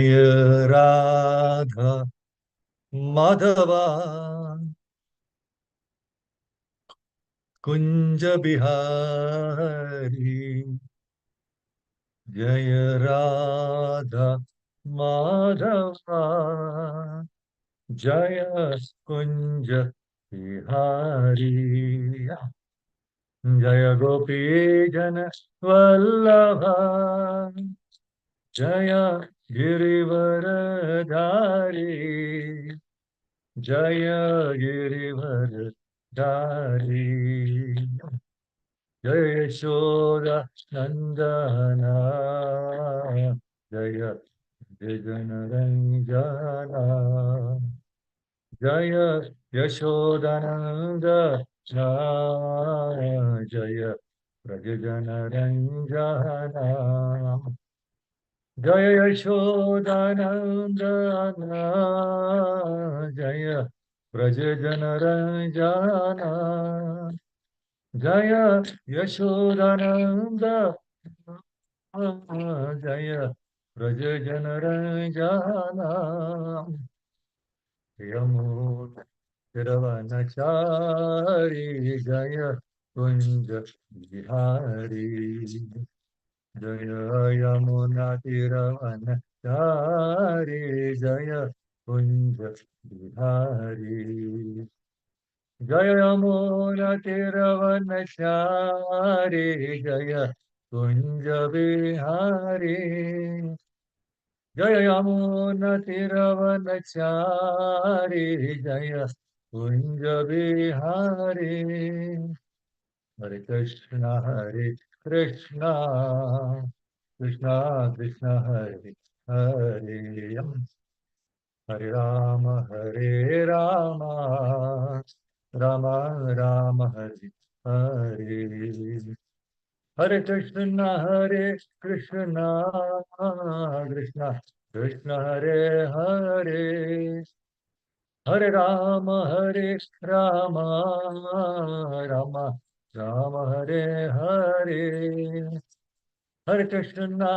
जय राधा माधवा कुंज बिहारी। जय राधा माधवा जय कुंज बिहारी। जय गोपी जन वल्लभा जय गिरिवरधारी। जय गिरिवरधारी। जय यशोदा नंदना जय जन रंजना। जय यशोदानंदना जय व्रज जन रंजना। जय यशोदानंदना जय व्रज जन रंजना। जय यशोदानंद जय व्रज जन रंजना। यमुना तिरवनचारी जय कुंज बिहारी। जय यमुना तिरवनचारी जय कुंज बिहारी। जय यमुना तिरवनचारी जय कुंज बिहारी। जय यमुना तिरवनचारी जय कुंज बिहारी। हरे कृष्णा कृष्णा कृष्णा हरे हरे। हरे राम राम राम हरे हरे। हरे कृष्णा कृष्णा कृष्ण हरे हरे। हरे राम राम राम हरे हरे। हरे कृष्णा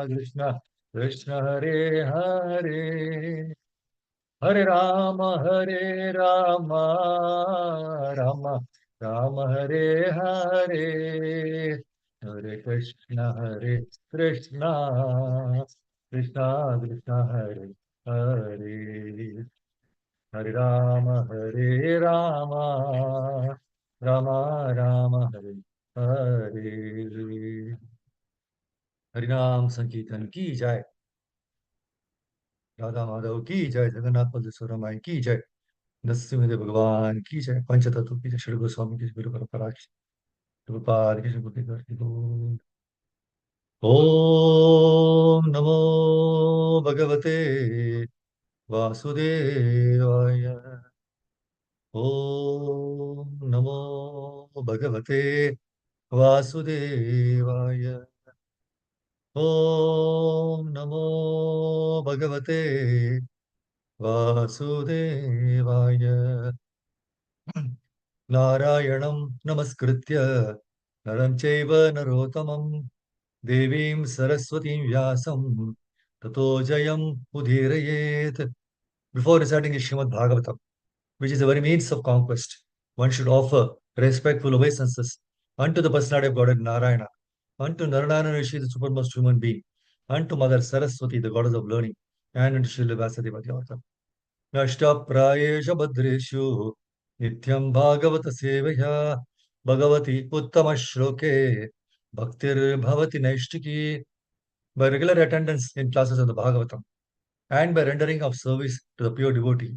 कृष्णा कृष्ण हरे हरे। हरे राम राम राम हरे हरे। हरे कृष्णा कृष्णा कृष्ण हरे हरे। हरे राम राम राम हरे हरे। हरिनाम संकीर्तन की जय। राधा माधव की जय। जगन्नाथ बलदेव रमाई की जय। नरसिंहदेव भगवान की जय। पंचतत्व की जय। श्री गोस्वामी की जय। गुरु परंपरा की जय। गोपाल की जय। गोपीनाथ की जय। ओम नमो भगवते वासुदेवाय। ओम नमो भगवते वासुदेवाय। ओम नमो भगवते वासुदेवाय। नारायणं नमस्कृत्य नरं चैव नरोत्तमं देवीं सरस्वतीं व्यासं ततो जयम् उदीरयेत्. Before reciting the Srimad Bhagavatam, which is the very means of conquest, one should offer respectful obeisances unto the personality of Godhead Narayana, unto Narayana Rishi, the supermost human being, unto Mother Saraswati, the goddess of learning, and unto Srila Vyasadeva the author. नष्टप्रायेषु भद्रेषु नित्यं भागवत सेवया भगवति उत्तमश्लोके भक्तिर्भवति नैष्टिकी. By regular attendance in classes of the Bhagavatam and by rendering of service to the pure devotee,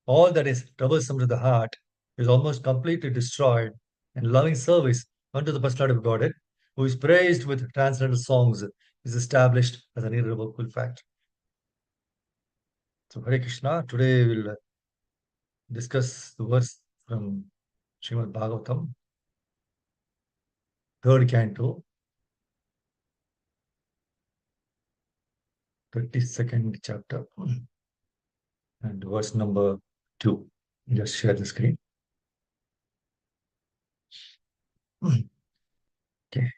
all that is troublesome to the heart is almost completely destroyed, and loving service unto the personality of Godhead, who is praised with transcendental songs, is established as an irrevocable fact. So, Hare Krishna, today we'll discuss the verse from Srimad Bhagavatam, third canto, 32nd chapter, and verse number 2. Just share the screen. Okay.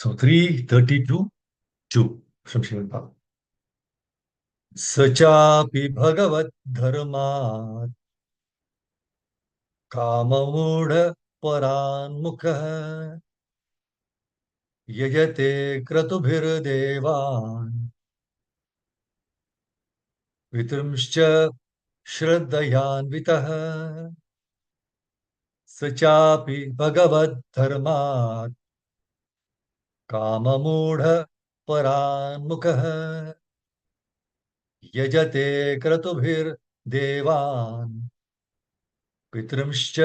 So 332, 2 from Srimad Bhagavatam. Sachapi bhagavat dharmat kamamudha paranmukha yajate kratubhir devan vitrimscha shraddhayanvitah sachapi bhagavat dharmat kamamudha paranmukha yajate kratubhir devan पितृंश्च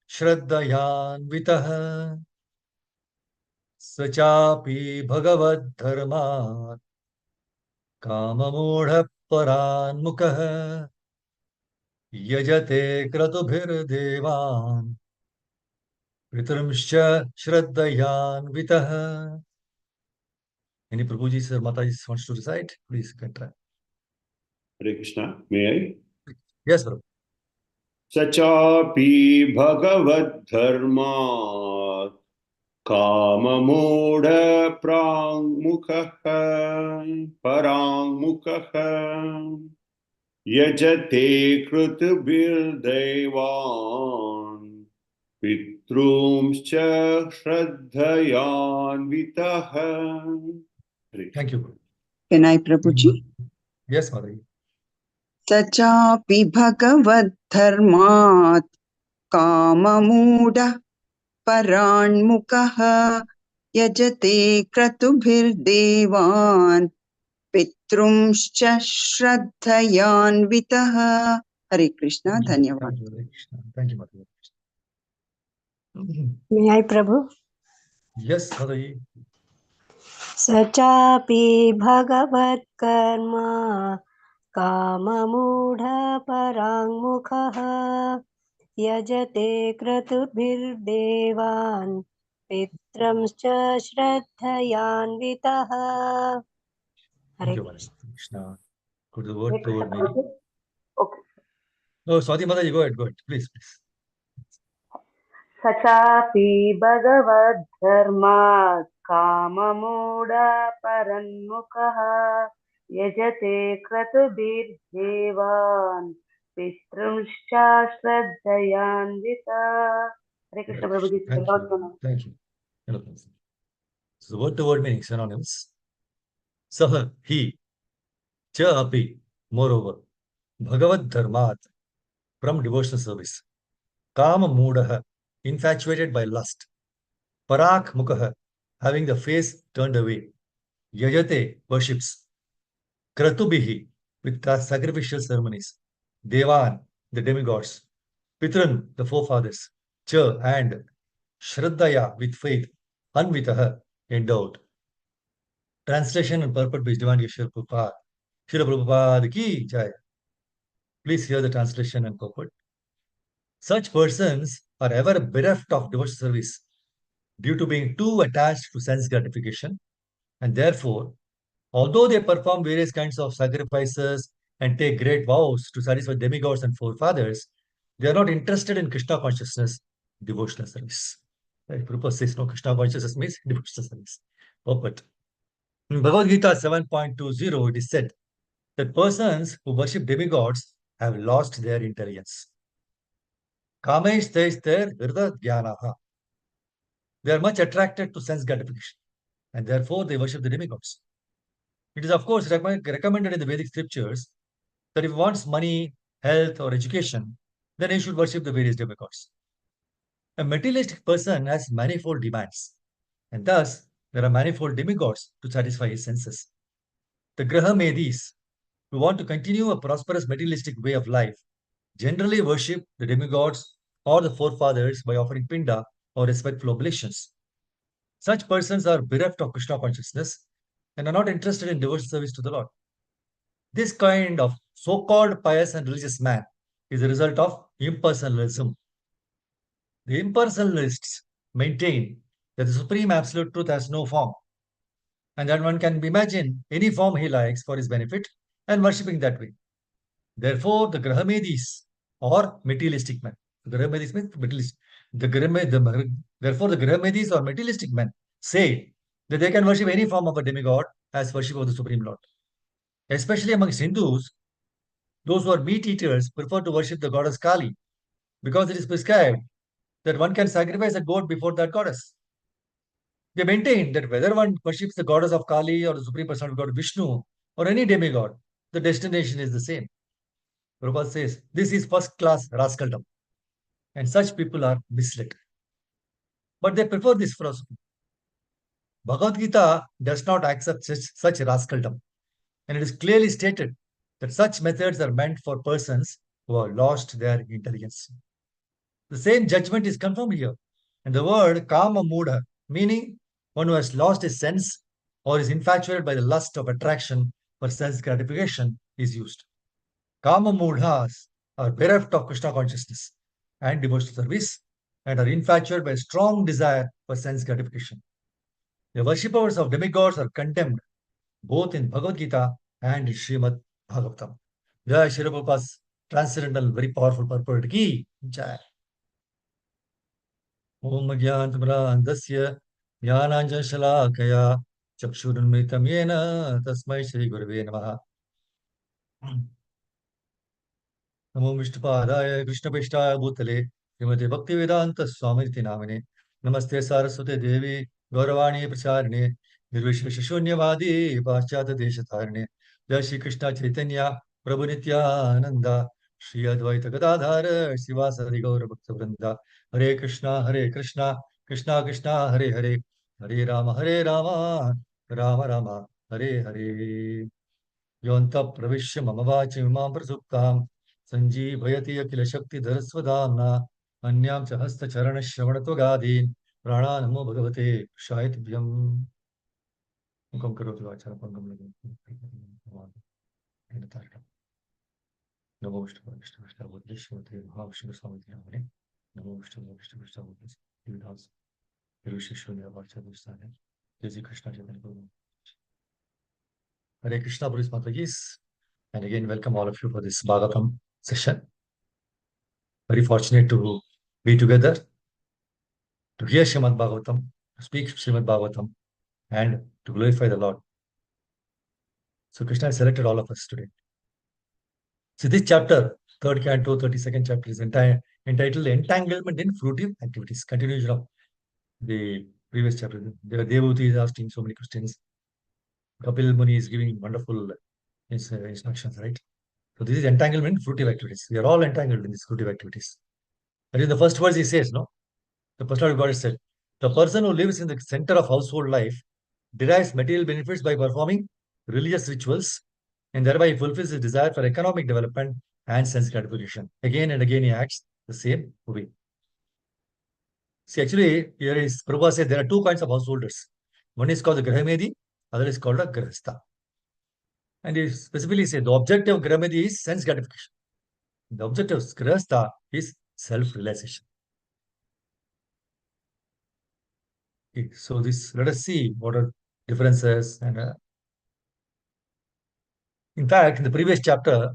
श्रद्धयान्वितः स चापि भगवद्धर्मात् काममूढः परान्मुखः यजते क्रतुभिर्देवान् पितृंश्च श्रद्धयान्वितः. Any Prabhuji sir, Mataji wants to recite? Please, you can try. Hare Krishna, may I? Yes, Prabhu. Sachapi bhagavad dharma kamamudha parangmukha yajate krutubirdevan pitrumscha shraddhayanvitah. Thank you. Can I, Prabhuji? Yes, Mataji. Sachapi bhagavad-dharmat kamamudha paranmukaha yajate kratubhir-devan pitrumscha shraddhayanvitaha. Hare Krishna, Dhanyavad. Thank you, Mataji. May I, Prabhu? Yes, Mataji. Sachapi bhagavat-karma kamamudha-parangmukha yajate kratubhir-devan pitramscha shraddhayanvitah. Thank Hare you, Krishna. Krishna. Good word to word Krishna, meaning. Prabhuji. Okay. Oh, Swati Mataji, go ahead, please. Sachapi bhagavad-dharmat kamamudha paranmukaha yajate kratubir-devan pitrumscha shraddhayanvita. Hare Krishna Prabhuji. Thank you. So the word to word meaning synonyms. Sah, he, cha api, moreover, bhagavad dharmat, from devotional service, kama moodaha, infatuated by lust, parak mukaha, having the face turned away, yajate, worships, kratubihi, with sacrificial ceremonies, devan, the demigods, pitran, the forefathers, cha, and shraddhaya, with faith, anvitaha, endowed. Translation and purport by Divine Yeshwar Prabhupada. Srila Prabhupada ki jai. Please hear the translation and purport. Such persons are ever bereft of devotional service due to being too attached to sense gratification, and therefore, although they perform various kinds of sacrifices and take great vows to satisfy demigods and forefathers, they are not interested in Krishna consciousness, devotional service. Right? Prabhupada says no, Krishna consciousness means devotional service. Purport. In Bhagavad Gita 7.20, it is said that persons who worship demigods have lost their intelligence. Kamesh their virda dhyanaha. They are much attracted to sense gratification, and therefore they worship the demigods. It is, of course, recommended in the Vedic scriptures that if he wants money, health, or education, then he should worship the various demigods. A materialistic person has manifold demands, and thus there are manifold demigods to satisfy his senses. The Graha Medis, who want to continue a prosperous materialistic way of life, generally worship the demigods or the forefathers by offering pinda or respectful oblations. Such persons are bereft of Krishna consciousness and are not interested in devotional service to the Lord. This kind of so-called pious and religious man is a result of impersonalism. The impersonalists maintain that the Supreme Absolute Truth has no form, and that one can imagine any form he likes for his benefit and worshipping that way. Therefore, the Grahamedis or materialistic men, Grahamedis means materialist. Therefore, the Grahamedis or materialistic men say that they can worship any form of a demigod as worship of the Supreme Lord. Especially amongst Hindus, those who are meat eaters prefer to worship the goddess Kali because it is prescribed that one can sacrifice a goat before that goddess. They maintain that whether one worships the goddess of Kali or the Supreme Personality of God Vishnu or any demigod, the destination is the same. Prabhupada says this is first class rascaldom, and such people are misled. But they prefer this philosophy. Bhagavad Gita does not accept such rascaldom, and it is clearly stated that such methods are meant for persons who have lost their intelligence. The same judgment is confirmed here. And the word kama muda, meaning one who has lost his sense or is infatuated by the lust of attraction for sense gratification, is used. Kama mudhas are bereft of Krishna consciousness and devotional service and are infatuated by a strong desire for sense gratification. The worshippers of demigods are condemned both in Bhagavad Gita and in Srimad Bhagavatam. Jai Shri Prabhupada's transcendental, very powerful purport ki Jai. Om Gyantamrandasya Jnananjanशलाकया चक्षुरुन्मिलितं येन तस्मै श्रीगुरवे नमः. नमो विष्णुपादाय कृष्णपेष्टाय भूतले श्रीमते भक्तिवेदांत स्वामिनिति नामिने नमस्ते सारस्वते देवी गौरवाणी प्रचारिणे निर्विशेष शून्यवादी पाश्चात्य देशतारिणे जय श्री कृष्ण चैतन्य प्रभु नित्यानंद श्री अद्वैत गदाधर शिवासादि गौर भक्त वृंदा हरे कृष्णा कृष्णा कृष्णा हरे हरे हरे राम राम राम हरे हरे योऽन्तः प्रविश्य मम वाचमिमां प्रसुप्तां सञ्जीवयति अखिलशक्तिधरस्वधाम्ना अन्यां च हस्तचरणश्रवणत्वगादीन् प्राणानमो भगवते शायितभ्यम् मुखं करोति वाचालं पङ्गुं लघुं नमो विष्णुपरमेश्वराय महाविष्णुस्वामिने नामने नमो विष्णुपरमेश्वराय विरुष्यशून्यवाचारस्थाने जय श्री कृष्ण चैतन्य प्रभु Hare Krishna, Buddhist Matajis. And again, welcome all of you for this Bhagavatam session. Very fortunate to be together, to hear Srimad Bhagavatam, to speak Srimad Bhagavatam, and to glorify the Lord. So Krishna has selected all of us today. So this chapter, third canto, 32nd chapter, is entitled Entanglement in Fruitive Activities. Continuation of the previous chapter. Devahuti is asking so many questions. Kapil Muni is giving wonderful instructions, right? So this is entanglement in fruitive activities. We are all entangled in these fruitive activities. That is the first words he says, no? The personality of God said, the person who lives in the center of household life derives material benefits by performing religious rituals, and thereby he fulfills his desire for economic development and sense gratification. Again and again he acts the same way. See, actually, here is Prabhupada said there are two kinds of householders. One is called the Grahamedi, other is called a Grahastha. And he specifically said the objective of Grahamedi is sense gratification. The objective of Grahastha is self-realization. Okay, so let us see what are differences. And in fact, in the previous chapter,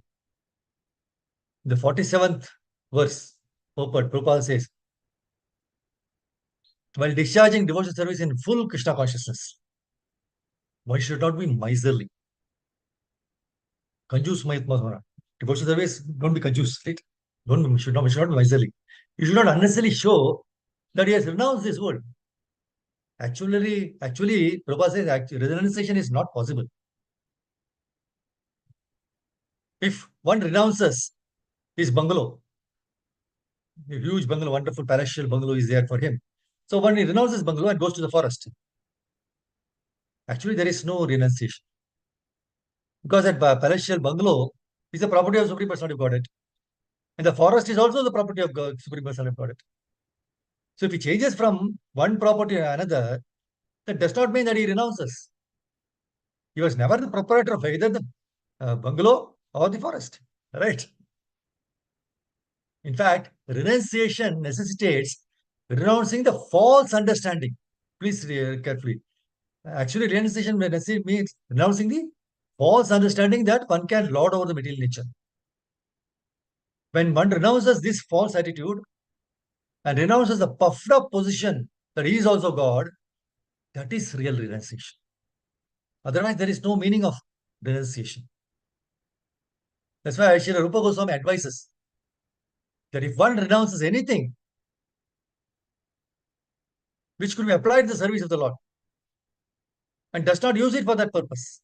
the 47th verse, Prabhupada says, while discharging devotional service in full Krishna consciousness, one should not be miserly. Conjuse devotional service, don't be conjuse, right? Should not be miserly. You should not unnecessarily show that he has renounced this world. Actually, Prabhupada says renunciation is not possible. If one renounces his bungalow, a huge bungalow, wonderful palatial bungalow is there for him. So when he renounces bungalow and goes to the forest, actually there is no renunciation. Because that palatial bungalow is the property of Supreme Personality of Godhead. And the forest is also the property of Supreme Personality of Godhead. So if he changes from one property to another, that does not mean that he renounces. He was never the proprietor of either the bungalow or the forest. Right? In fact, renunciation necessitates renouncing the false understanding. Please read carefully. Actually, renunciation means renouncing the false understanding that one can lord over the material nature. When one renounces this false attitude and renounces the puffed up position that he is also God, That is real renunciation. Otherwise, there is no meaning of renunciation. That's why Srila Rupa Goswami advises that if one renounces anything which could be applied in the service of the Lord and does not use it for that purpose,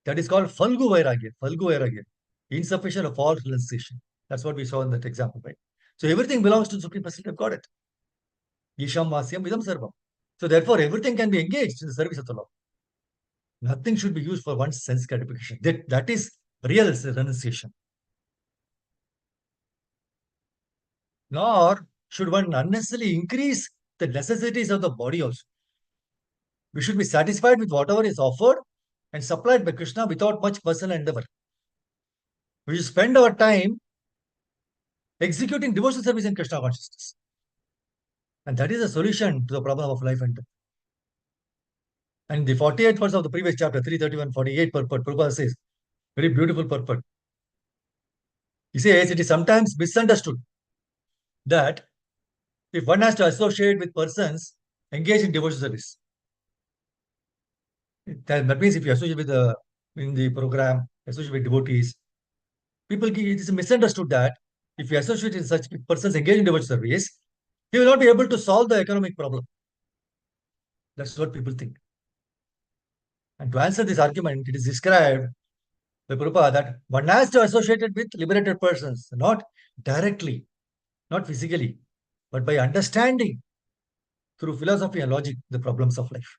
that is called Falgu Vairagya. Falgu Vairagya. Insufficient or false renunciation. That's what we saw in that example, right? So everything belongs to the Supreme Personality of Godhead. Isham Vasyam Vidam Sarvam. So therefore, everything can be engaged in the service of the Lord. Nothing should be used for one's sense gratification. That is real renunciation. Nor should one unnecessarily increase the necessities of the body also. We should be satisfied with whatever is offered and supplied by Krishna without much personal endeavor. We should spend our time executing devotional service in Krishna consciousness. And that is a solution to the problem of life and death. And the 48th verse of the previous chapter, 331-48 purport, Prabhupada says, very beautiful purport. He says it is sometimes misunderstood that if one has to associate with persons engaged in devotional service, that means if you associate with in the program, associate with devotees, it is misunderstood that if you associate with such persons engaged in devotional service, he will not be able to solve the economic problem. That's what people think. And to answer this argument, it is described by Prabhupada that one has to associate it with liberated persons, not directly, not physically, but by understanding through philosophy and logic the problems of life.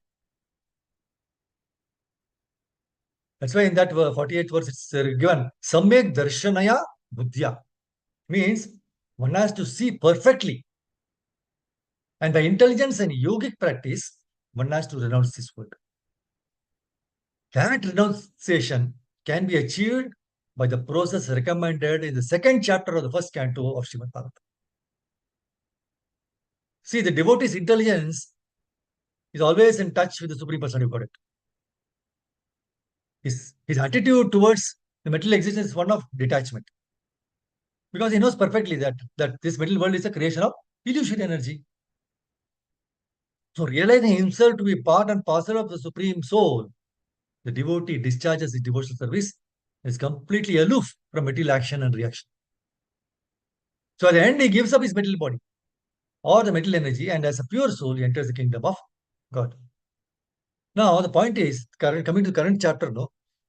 That's why in that 48th verse it's given Samyak Darshanaya Buddhya. Means one has to see perfectly. And by intelligence and yogic practice, one has to renounce this world. That renunciation can be achieved by the process recommended in the second chapter of the first canto of Srimad Bhagavatam. See, the devotee's intelligence is always in touch with the Supreme Personality of Godhead. His attitude towards the material existence is one of detachment. Because he knows perfectly that this material world is a creation of illusory energy. So realizing himself to be part and parcel of the Supreme Soul, the devotee discharges his devotional service and is completely aloof from material action and reaction. So at the end, he gives up his material body or the material energy, and as a pure soul, he enters the kingdom of God. Now, the point is, coming to the current chapter,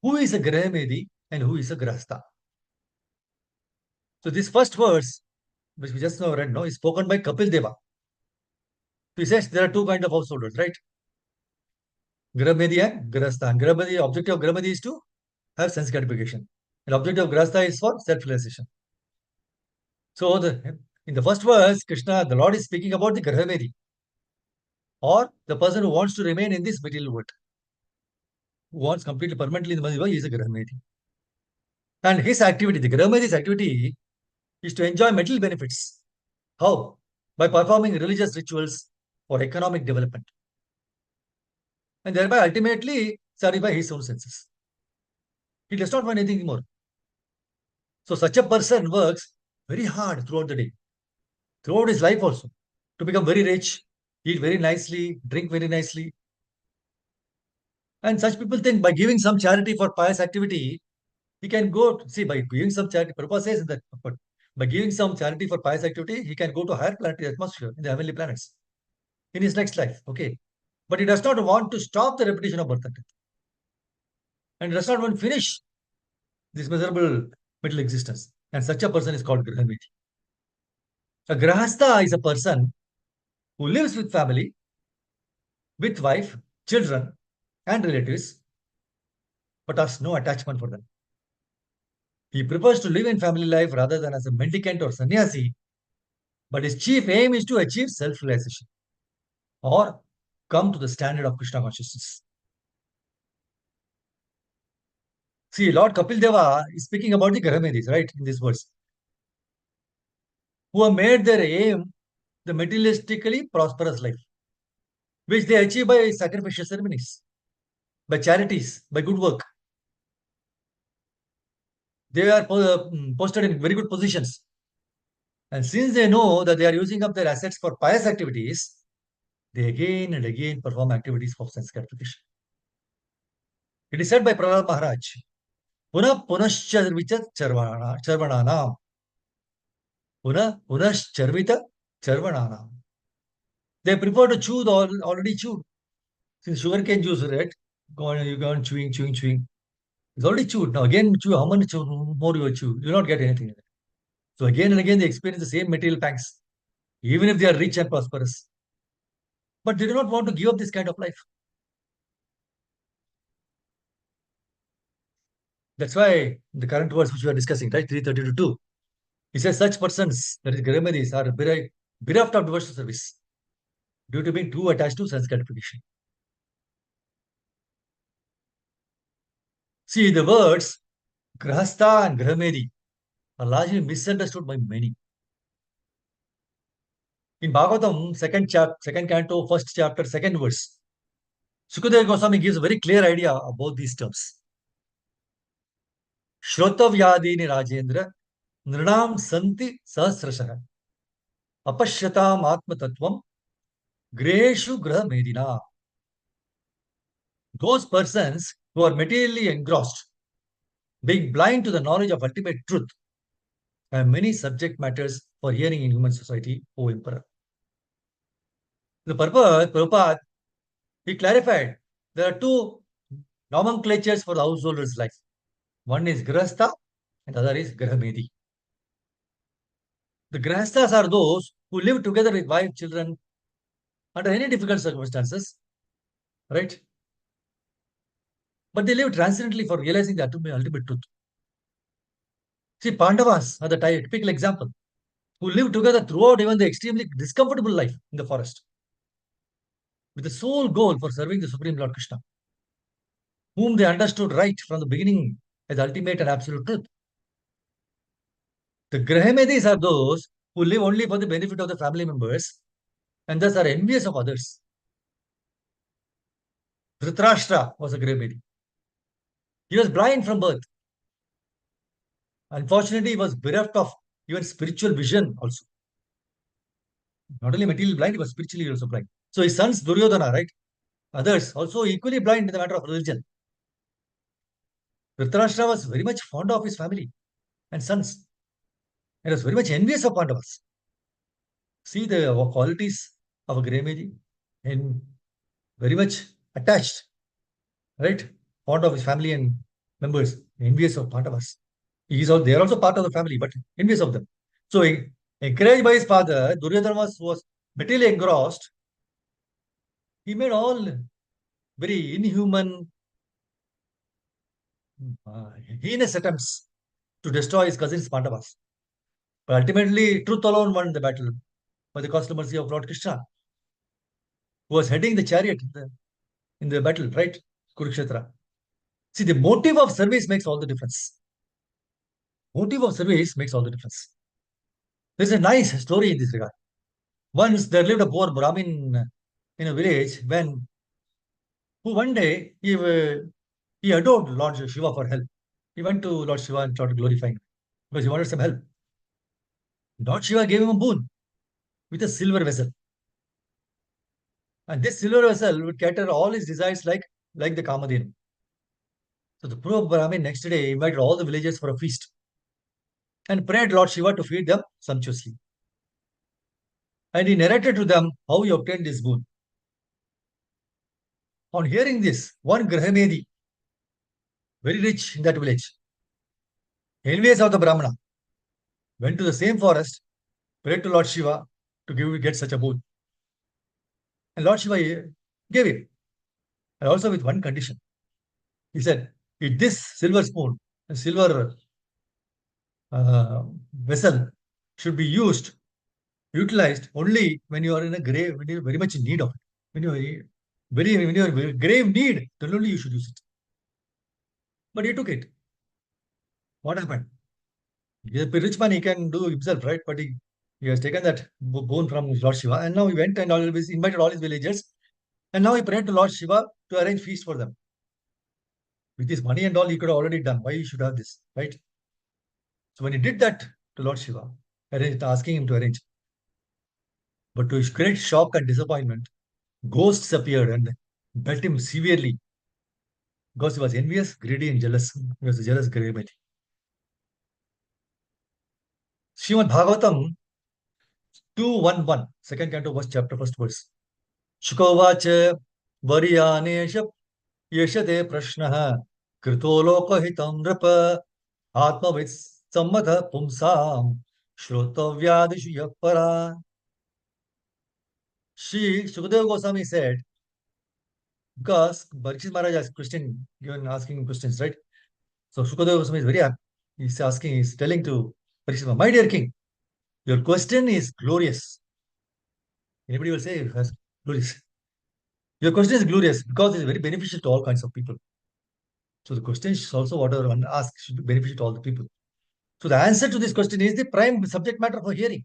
who is a Grahamedi and who is a Grahastha? So this first verse, which we just now read, is spoken by Kapil Deva. He says there are two kinds of householders, right? Grahamedi and Grahastha. And Grahamedi, objective of Grahamedi is to have sense gratification. And objective of Grahastha is for self-realization. So in the first verse, Krishna, the Lord is speaking about the Grahamedi, or the person who wants to remain in this material world, who wants completely permanently in the material world, is a Grahamedi. And his activity, the Grahamedi's activity, is to enjoy material benefits. How? By performing religious rituals for economic development. And thereby ultimately satisfy his own senses. He does not want anything more. So such a person works very hard throughout the day, throughout his life also, to become very rich, eat very nicely, drink very nicely. And such people think by giving some charity for pious activity, he can go, by giving some charity, Prabhupada says in that, but by giving some charity for pious activity, he can go to higher planetary atmosphere in the heavenly planets in his next life. Okay. But he does not want to stop the repetition of birth and death. And does not want to finish this miserable middle existence. And such a person is called Grahamiti. A Grahastha is a person who lives with family, with wife, children, and relatives, but has no attachment for them. He prefers to live in family life rather than as a mendicant or sannyasi, but his chief aim is to achieve self-realization or come to the standard of Krishna consciousness. See, Lord Kapil Deva is speaking about the Grahamedis, right, in this verse, who have made their aim the materialistically prosperous life, which they achieve by sacrificial ceremonies, by charities, by good work. They are posted in very good positions. And since they know that they are using up their assets for pious activities, they again and again perform activities of sense gratification. It is said by Prahlad Maharaj, Puna Punascharvita Charvananam. Puna Punascharvita Charvananam. They prefer to chew the already chewed. Since sugarcane juice, right? You go on chewing, chewing, chewing. It's already chewed. Now again, chew. How much more you chew? You will not get anything. So again and again, they experience the same material pangs, even if they are rich and prosperous. But they do not want to give up this kind of life. That's why the current verse which we are discussing, right, 332, he says such persons, that is Garamadis, are bereft of devotional service due to being too attached to sense gratification. See, the words Grahastha and Grahamedi are largely misunderstood by many. In Bhagavatam, second canto, first chapter, second verse, Sukadeva Goswami gives a very clear idea about these terms. Shrotavyadini Rajendra Nrinam Santi Sahasrashaha Apashyatam Atma Tattvam Greshu Graha Medina. Those persons who are materially engrossed, being blind to the knowledge of ultimate truth, have many subject matters for hearing in human society, O Emperor. The purpose, Prabhupada, he clarified there are two nomenclatures for the householder's life. One is Grahastha and the other is Grahamedi. The Grahasthas are those who live together with wife, children, under any difficult circumstances, right? But they live transcendently for realizing the ultimate truth. See, Pandavas are the typical example who live together throughout even the extremely discomfortable life in the forest, with the sole goal for serving the Supreme Lord Krishna, whom they understood right from the beginning as ultimate and absolute truth. The Grahamedis are those who live only for the benefit of the family members and thus are envious of others. Dhritarashtra was a Grahamedi. He was blind from birth. Unfortunately, he was bereft of even spiritual vision also. Not only materially blind, he was spiritually also blind. So his sons, Duryodhana, right? Others also equally blind in the matter of religion. Dhritarashtra was very much fond of his family and sons and was very much envious of Pandavas. See the qualities of a Grahamedi and very much attached, right? Fond of his family and members, envious of Pandavas. They are also part of the family, but envious of them. So, encouraged by his father, Duryodhana was materially engrossed. He made all very inhuman, heinous attempts to destroy his cousins Pandavas. But ultimately, truth alone won the battle by the costly mercy of Lord Krishna, who was heading the chariot in the battle, right? Kurukshetra. See, the motive of service makes all the difference. Motive of service makes all the difference. There's a nice story in this regard. Once there lived a poor Brahmin in a village who one day he adored Lord Shiva for help. He went to Lord Shiva and tried to glorify him because he wanted some help. Lord Shiva gave him a boon with a silver vessel. And this silver vessel would cater all his desires like the Kamadhenu. So the poor Brahmin next day invited all the villagers for a feast and prayed Lord Shiva to feed them sumptuously. And he narrated to them how he obtained this boon. On hearing this, one Grahamedi, very rich in that village, envious of the Brahmana, went to the same forest, prayed to Lord Shiva to get such a boon. And Lord Shiva gave him, and also with one condition. He said, if this silver spoon and silver vessel should be utilized only when you are in a grave, when you're very much in need of it. When you're in grave need, then only you should use it. But he took it. What happened? He's a rich man, he can do himself, right? But he has taken that boon from Lord Shiva, and now he went and always invited all his villagers, and now he prayed to Lord Shiva to arrange feast for them. With his money and all, he could have already done. Why he should have this, right? So when he did that to Lord Shiva, asking him to arrange, but to his great shock and disappointment, Ghosts appeared and belt him severely because he was envious, greedy, and jealous. He was a jealous Gravity. Srimad Bhagavatam 2:1:1, second canto, first chapter, first verse. Shukovacha Variyanesha Yeshate Prashnaha Krito Lokahitam Nrapa Atmavid Sammatha Pumsam Shrotavyadishu Yapara. Shukadeva Goswami said, because Parikshit Maharaj asked question, given asking questions, right? So Shukadeva Goswami is very happy. He's asking, he's telling to Parikshit Maharaj, my dear king, your question is glorious. Anybody will say, glorious. Your question is glorious because it's very beneficial to all kinds of people. So the question is also whatever one asks should be beneficial to all the people. So the answer to this question is the prime subject matter for hearing,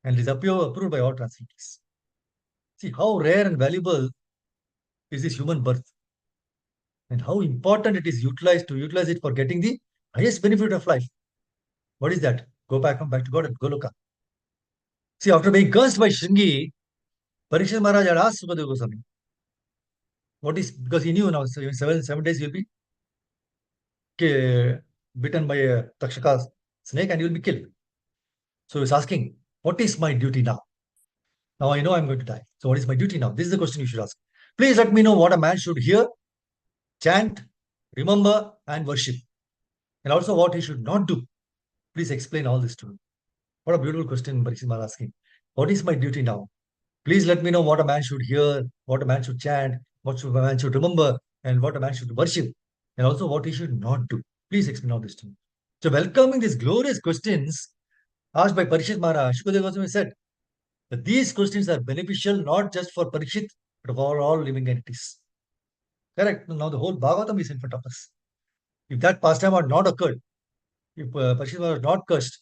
and it is approved by all translators. See how rare and valuable is this human birth, and how important it is utilized to utilize it for getting the highest benefit of life. What is that? Come back to God and Goloka. See, after being cursed by Shringi, Parikshit Maharaj had asked Sukadeva Goswami, what is, because he knew now, so in 7 days you'll be bitten by a Takshaka snake and you'll be killed. So he's asking, what is my duty now? Now I know I'm going to die. So what is my duty now? This is the question you should ask. Please let me know what a man should hear, chant, remember, and worship. And also what he should not do. Please explain all this to me. What a beautiful question Parikshit Maharaj asking. What is my duty now? Please let me know what a man should hear, what a man should chant, what a man should remember, and what a man should worship. And also what he should not do. Please explain all this to me. So welcoming these glorious questions asked by Parikshit Maharaj, Shukadeva Goswami said that these questions are beneficial not just for Parikshit, but for all living entities. Correct. Now the whole Bhagavatam is in front of us. If that pastime had not occurred, if Parikshit was not cursed,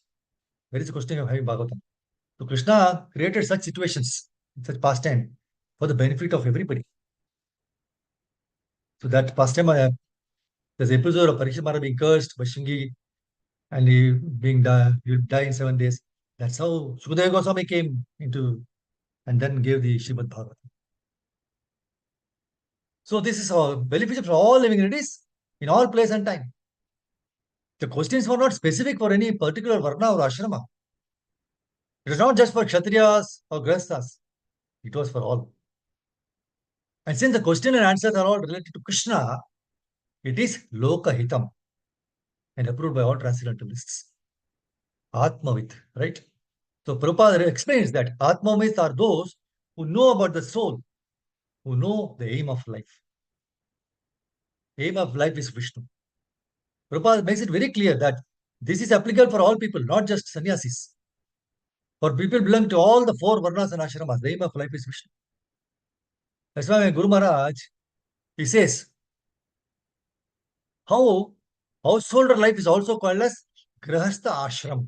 where is the question of having Bhagavatam? So Krishna created such situations, such pastime, for the benefit of everybody. So that pastime, there's an episode of Parikshit Maharaj being cursed by Shingi, and he will die in 7 days. That's how Sukadeva Goswami came into and then gave the Srimad Bhagavatam. So this is beneficial for all living entities in all place and time. The questions were not specific for any particular varna or ashrama. It was not just for Kshatriyas or Grihasthas. It was for all. And since the question and answers are all related to Krishna, it is Lokahitam and approved by all transcendentalists. Atmavit, right? So Prabhupada explains that Atmavit are those who know about the soul, who know the aim of life. Aim of life is Vishnu. Prabhupada makes it very clear that this is applicable for all people, not just sannyasis. For people belonging to all the four varnas and ashramas, the aim of life is Vishnu. That's why Guru Maharaj, he says, how householder life is also called as Grihastha Ashram.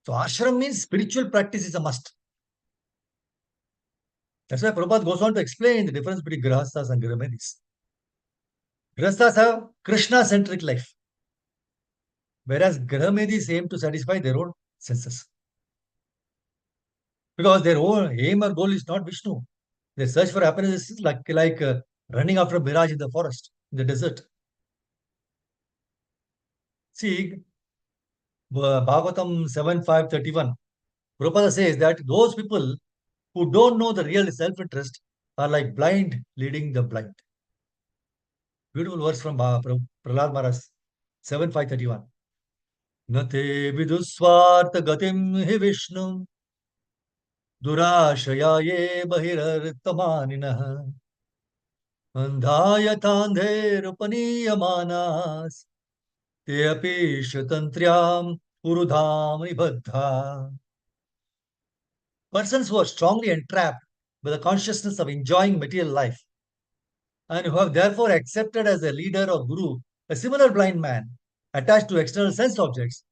So ashram means spiritual practice is a must. That's why Prabhupada goes on to explain the difference between Grihasthas and Grihamanis. Grihasthas have Krishna-centric life, whereas Grihamanis aim to satisfy their own senses. Because their own aim or goal is not Vishnu. Their search for happiness is like running after a mirage in the forest, in the desert. See, Bhagavatam 7.5.31, Prabhupada says that those people who don't know the real self-interest are like blind leading the blind. Beautiful verse from Prahlad Maharaj, 7.5.31. Nate vidusvarta gatim hi Vishnu durashayaye bahirartamaninaha andhayatandher upaniyamanas te api shatantriam urudham nibadha. Persons who are strongly entrapped by the consciousness of enjoying material life and who have therefore accepted as a leader or guru a similar blind man attached to external sense objects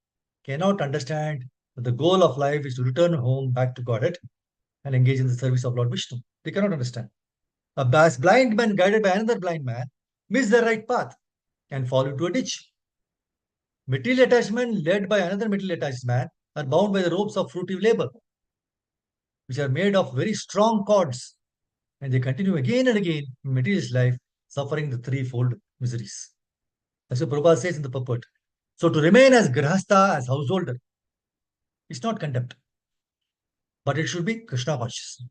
cannot understand that the goal of life is to return home back to Godhead and engage in the service of Lord Vishnu. They cannot understand. A blind man guided by another blind man miss the right path and fall into a ditch. Material attachment led by another material attached man are bound by the ropes of fruitive labor. which are made of very strong cords, and they continue again and again in materialist life, suffering the threefold miseries. That's what Prabhupada says in the purport. So to remain as grahastha, as householder, is not contempt, but it should be Krishna conscious.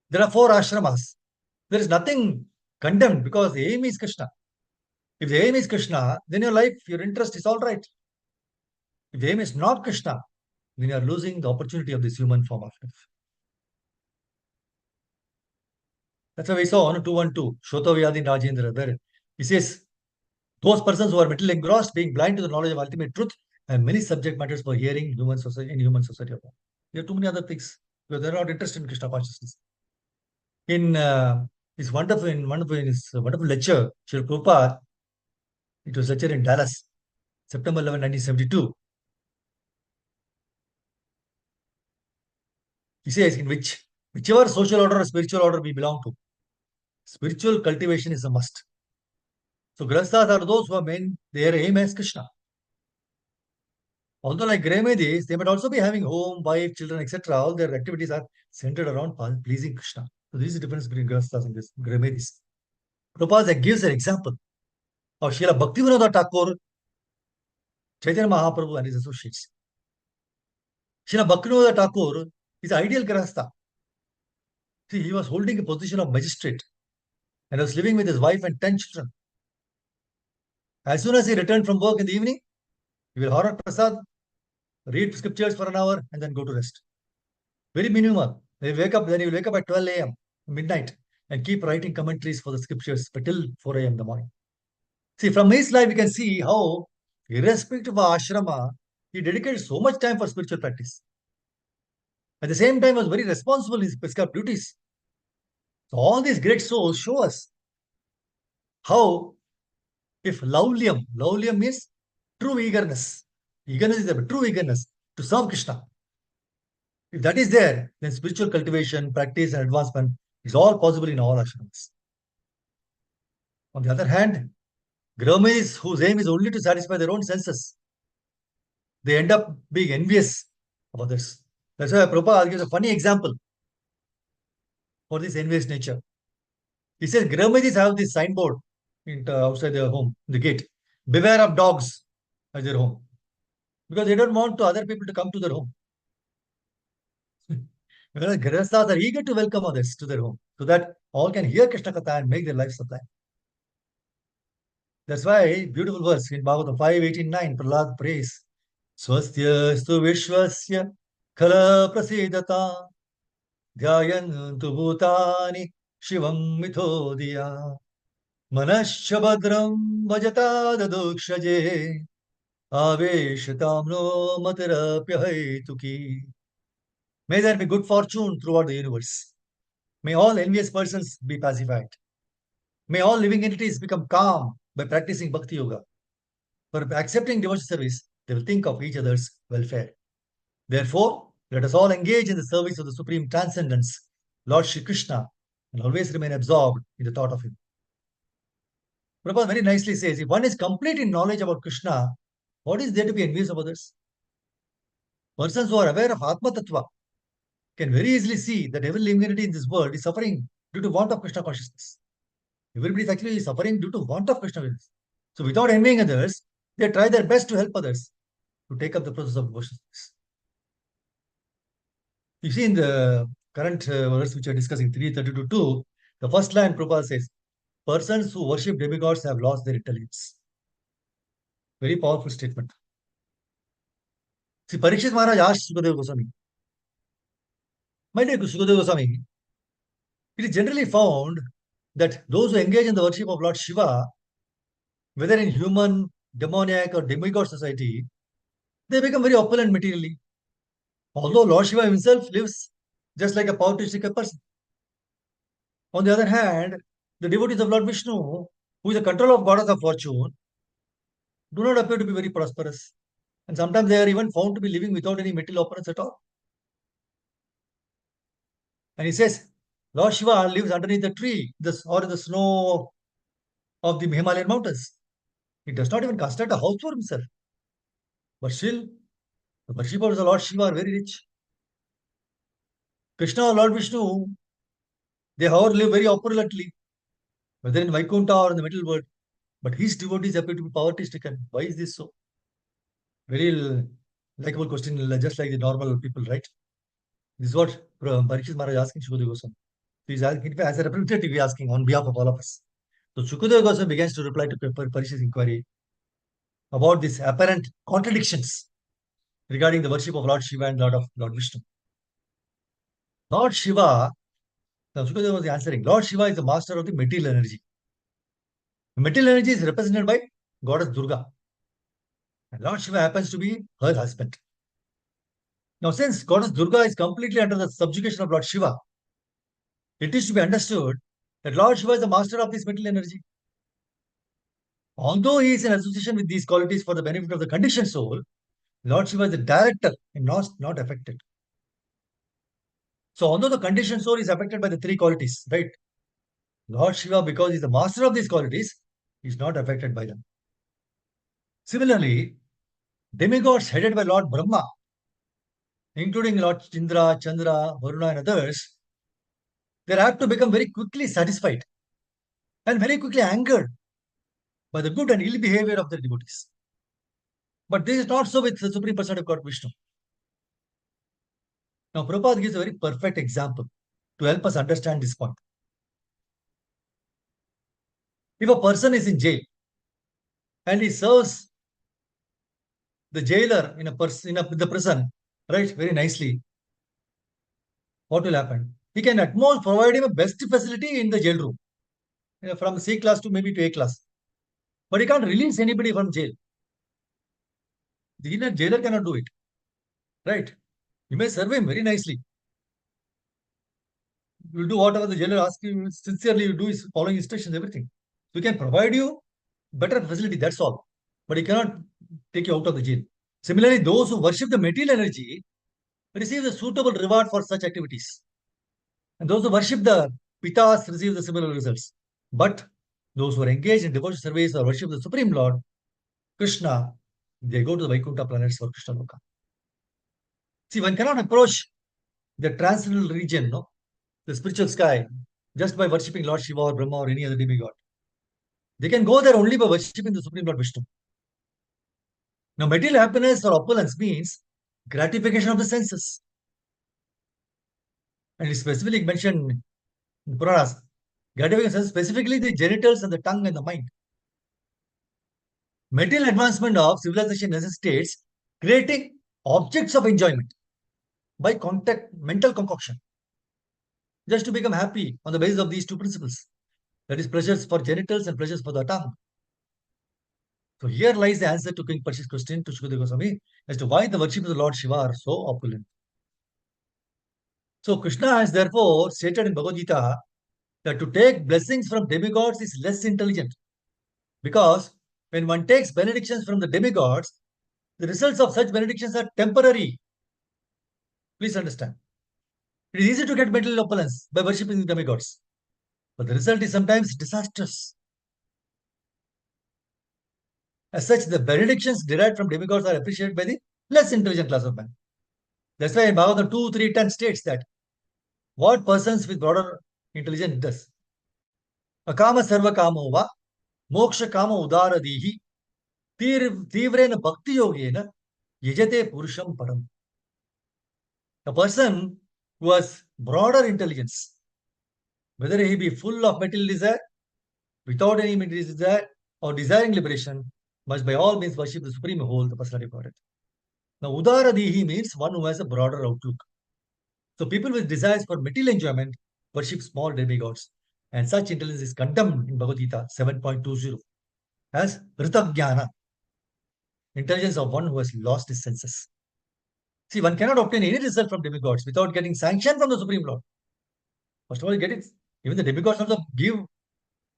There are 4 ashramas. There is nothing condemned because the aim is Krishna. If the aim is Krishna, then your life, your interest is all right. If the aim is not Krishna, then you are losing the opportunity of this human form of life. That's why we saw on 212, Shotavyadi Rajendra, where he says, those persons who are mentally engrossed, being blind to the knowledge of ultimate truth, have many subject matters for hearing human society in human society. There are too many other things because they're not interested in Krishna consciousness. In his wonderful lecture, Srila Prabhupada, it was lecture in Dallas, September 11, 1972. He says, in whichever social order or spiritual order we belong to, spiritual cultivation is a must. So grahasthas are those who are their aim as Krishna. Although like Grahmadis, they might also be having home, wife, children, etc. All their activities are centered around pleasing Krishna. So this is the difference between grahasthas and this Grahmadis. Prabhupada gives an example of Srila Bhaktivinoda Thakur, Chaitanya Mahaprabhu and his associates. Srila Bhaktivinoda Thakur is ideal grahastha. See, he was holding a position of magistrate and was living with his wife and 10 children. As soon as he returned from work in the evening, he will honor prasad, read scriptures for an hour, and then go to rest. Very minimal. He will wake up at 12 a.m., midnight, and keep writing commentaries for the scriptures till 4 a.m. in the morning. See, from his life, we can see how, irrespective of ashrama, he dedicated so much time for spiritual practice. At the same time, was very responsible in his prescribed duties. So all these great souls show us how, if laulyam means true eagerness. Eagerness is a true eagerness to serve Krishna. If that is there, then spiritual cultivation, practice, and advancement is all possible in all ashrams. On the other hand, Grahmanis whose aim is only to satisfy their own senses, they end up being envious of others. That's why Prabhupada gives a funny example for this envious nature. He says Grahmanis have this signboard outside their home, the gate. Beware of dogs at their home. Because they don't want other people to come to their home. Whereas Grihasthas are eager to welcome others to their home so that all can hear Krishna Katha and make their life sublime. That's why beautiful verse in Bhagavatam 5:18-9, Prahlad prays, Swasthya stu vishwasya khala prasidata dhyayantu bhutani shivam mithodya manasya badram vajata dadukshaje aveshatamno matarapya tuki. May there be good fortune throughout the universe. May all envious persons be pacified. May all living entities become calm by practicing Bhakti Yoga. For accepting devotional service, they will think of each other's welfare. Therefore, let us all engage in the service of the Supreme Transcendence, Lord Shri Krishna, and always remain absorbed in the thought of Him. Prabhupada very nicely says, if one is complete in knowledge about Krishna, what is there to be envious of others? Persons who are aware of Atma Tattva can very easily see that every living entity in this world is suffering due to want of Krishna consciousness. Everybody is actually suffering due to want of Krishna consciousness. So without envying others, they try their best to help others to take up the process of devotion. You see in the current verse which we are discussing, 332.2, the first line Prabhupada says, persons who worship demigods have lost their intelligence. Very powerful statement. See, Parikshit Maharaj asked Sukadeva Goswami, my dear Sukadeva Goswami, it is generally found that those who engage in the worship of Lord Shiva, whether in human, demoniac, or demigod society, they become very opulent materially. Although Lord Shiva himself lives just like a poverty person. On the other hand, the devotees of Lord Vishnu, who is the controller of goddess of fortune, do not appear to be very prosperous. And sometimes they are even found to be living without any material opulence at all. And he says, Lord Shiva lives underneath the tree or in the snow of the Himalayan mountains. He does not even construct a house for himself. But still, the worshippers of Lord Shiva are very rich. Krishna or Lord Vishnu, they however live very opulently, whether in Vaikuntha or in the middle world. But his devotees appear to be poverty stricken. Why is this so? Very likable question, just like the normal people, right? This is what Parikshit Maharaj asking Shukadeva Goswami. He's asking, as a representative, he's asking on behalf of all of us. So Shukadeva Goswami begins to reply to Parikshit's inquiry about these apparent contradictions regarding the worship of Lord Shiva and Lord Vishnu. Lord Shiva, now Shukadeva was answering, Lord Shiva is the master of the material energy. The material energy is represented by goddess Durga. And Lord Shiva happens to be her husband. Now, since goddess Durga is completely under the subjugation of Lord Shiva, it is to be understood that Lord Shiva is the master of this material energy. Although he is in association with these qualities for the benefit of the conditioned soul, Lord Shiva is the director and not affected. So, although the conditioned soul is affected by the three qualities, right? Lord Shiva, because he is the master of these qualities, is not affected by them. Similarly, demigods headed by Lord Brahma, including Lord Indra, Chandra, Varuna, and others, they are apt to become very quickly satisfied and very quickly angered by the good and ill behavior of their devotees. But this is not so with the Supreme Personality of God Vishnu. Now, Prabhupada gives a very perfect example to help us understand this point. If a person is in jail and he serves the jailer in the prison, right, very nicely, what will happen? He can at most provide him a best facility in the jail room, from C class to maybe to A class. But he can't release anybody from jail. The jailer cannot do it, right? You may serve him very nicely. You do whatever the jailer asks you, sincerely you do is following instructions, everything. So he can provide you better facility, that's all. But he cannot take you out of the jail. Similarly, those who worship the material energy receive the suitable reward for such activities. And those who worship the Pitas receive the similar results. But those who are engaged in devotional service or worship the Supreme Lord, Krishna, they go to the Vaikuntha planets for Krishna Loka. See, one cannot approach the transcendental region, no, the spiritual sky, just by worshipping Lord Shiva or Brahma or any other demigod. They can go there only by worshipping the Supreme Lord Vishnu. Now, material happiness or opulence means gratification of the senses. And it's specifically mentioned in the Puranas, gratification specifically the genitals and the tongue and the mind. Material advancement of civilization necessitates creating objects of enjoyment by mental concoction, just to become happy on the basis of these two principles. That is, pleasures for genitals and pleasures for the tongue. So here lies the answer to King Parikshit's question to Shukadeva Goswami as to why the worship of the Lord Shiva are so opulent. So Krishna has therefore stated in Bhagavad Gita that to take blessings from demigods is less intelligent, because when one takes benedictions from the demigods, the results of such benedictions are temporary. Please understand. It is easy to get material opulence by worshipping the demigods, but the result is sometimes disastrous. As such, the benedictions derived from demigods are appreciated by the less intelligent class of man. That's why in Bhagavatam 2, 3, 10 states that what persons with broader intelligence does. Akama sarva kamo va moksha kama udaradihi tivrena bhakti yogena yajate purusham param. A person who has broader intelligence, whether he be full of material desire, without any material desire, or desiring liberation, must by all means worship the Supreme Whole, the personality of Godhead. Now, Udaradihi means one who has a broader outlook. So, people with desires for material enjoyment worship small demigods, and such intelligence is condemned in Bhagavad Gita 7.20 as Ritagyana, intelligence of one who has lost his senses. See, one cannot obtain any result from demigods without getting sanction from the Supreme Lord. First of all, you get it. Even the demigods also give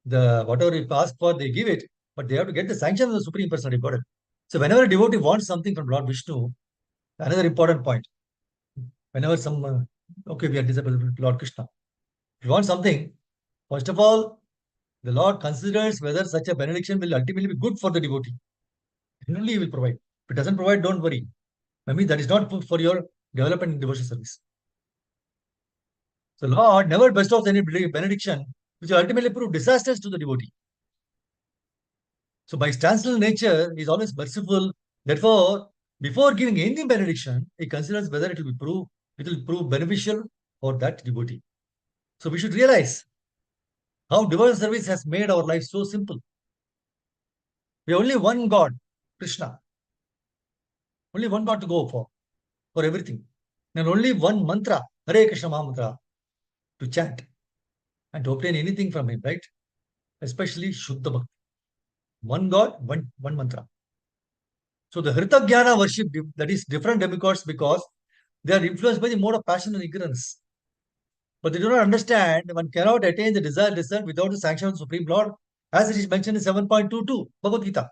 the whatever you ask for, they give it, but they have to get the sanction of the Supreme Personality of Godhead. So, whenever a devotee wants something from Lord Vishnu, another important point, whenever okay, we are disabled with Lord Krishna. If you want something, first of all, the Lord considers whether such a benediction will ultimately be good for the devotee. And only he will provide. If it doesn't provide, don't worry. I mean, that is not for your development in devotional service. So Lord never bestows any benediction which will ultimately prove disasters to the devotee. So by his transcendental nature, he is always merciful. Therefore, before giving any benediction, he considers whether it will prove beneficial for that devotee. So we should realize how devotional service has made our life so simple. We have only one God, Krishna. Only one God to go for everything. And only one mantra, Hare Krishna Mahamantra, to chant and to obtain anything from him, right? Especially Shuddha Bhakti. One God, one mantra. So the Hrita Jnana worship, that is different demigods because they are influenced by the mode of passion and ignorance. But they do not understand one cannot attain the desired result without the sanction of the Supreme Lord, as it is mentioned in 7.22 Bhagavad Gita.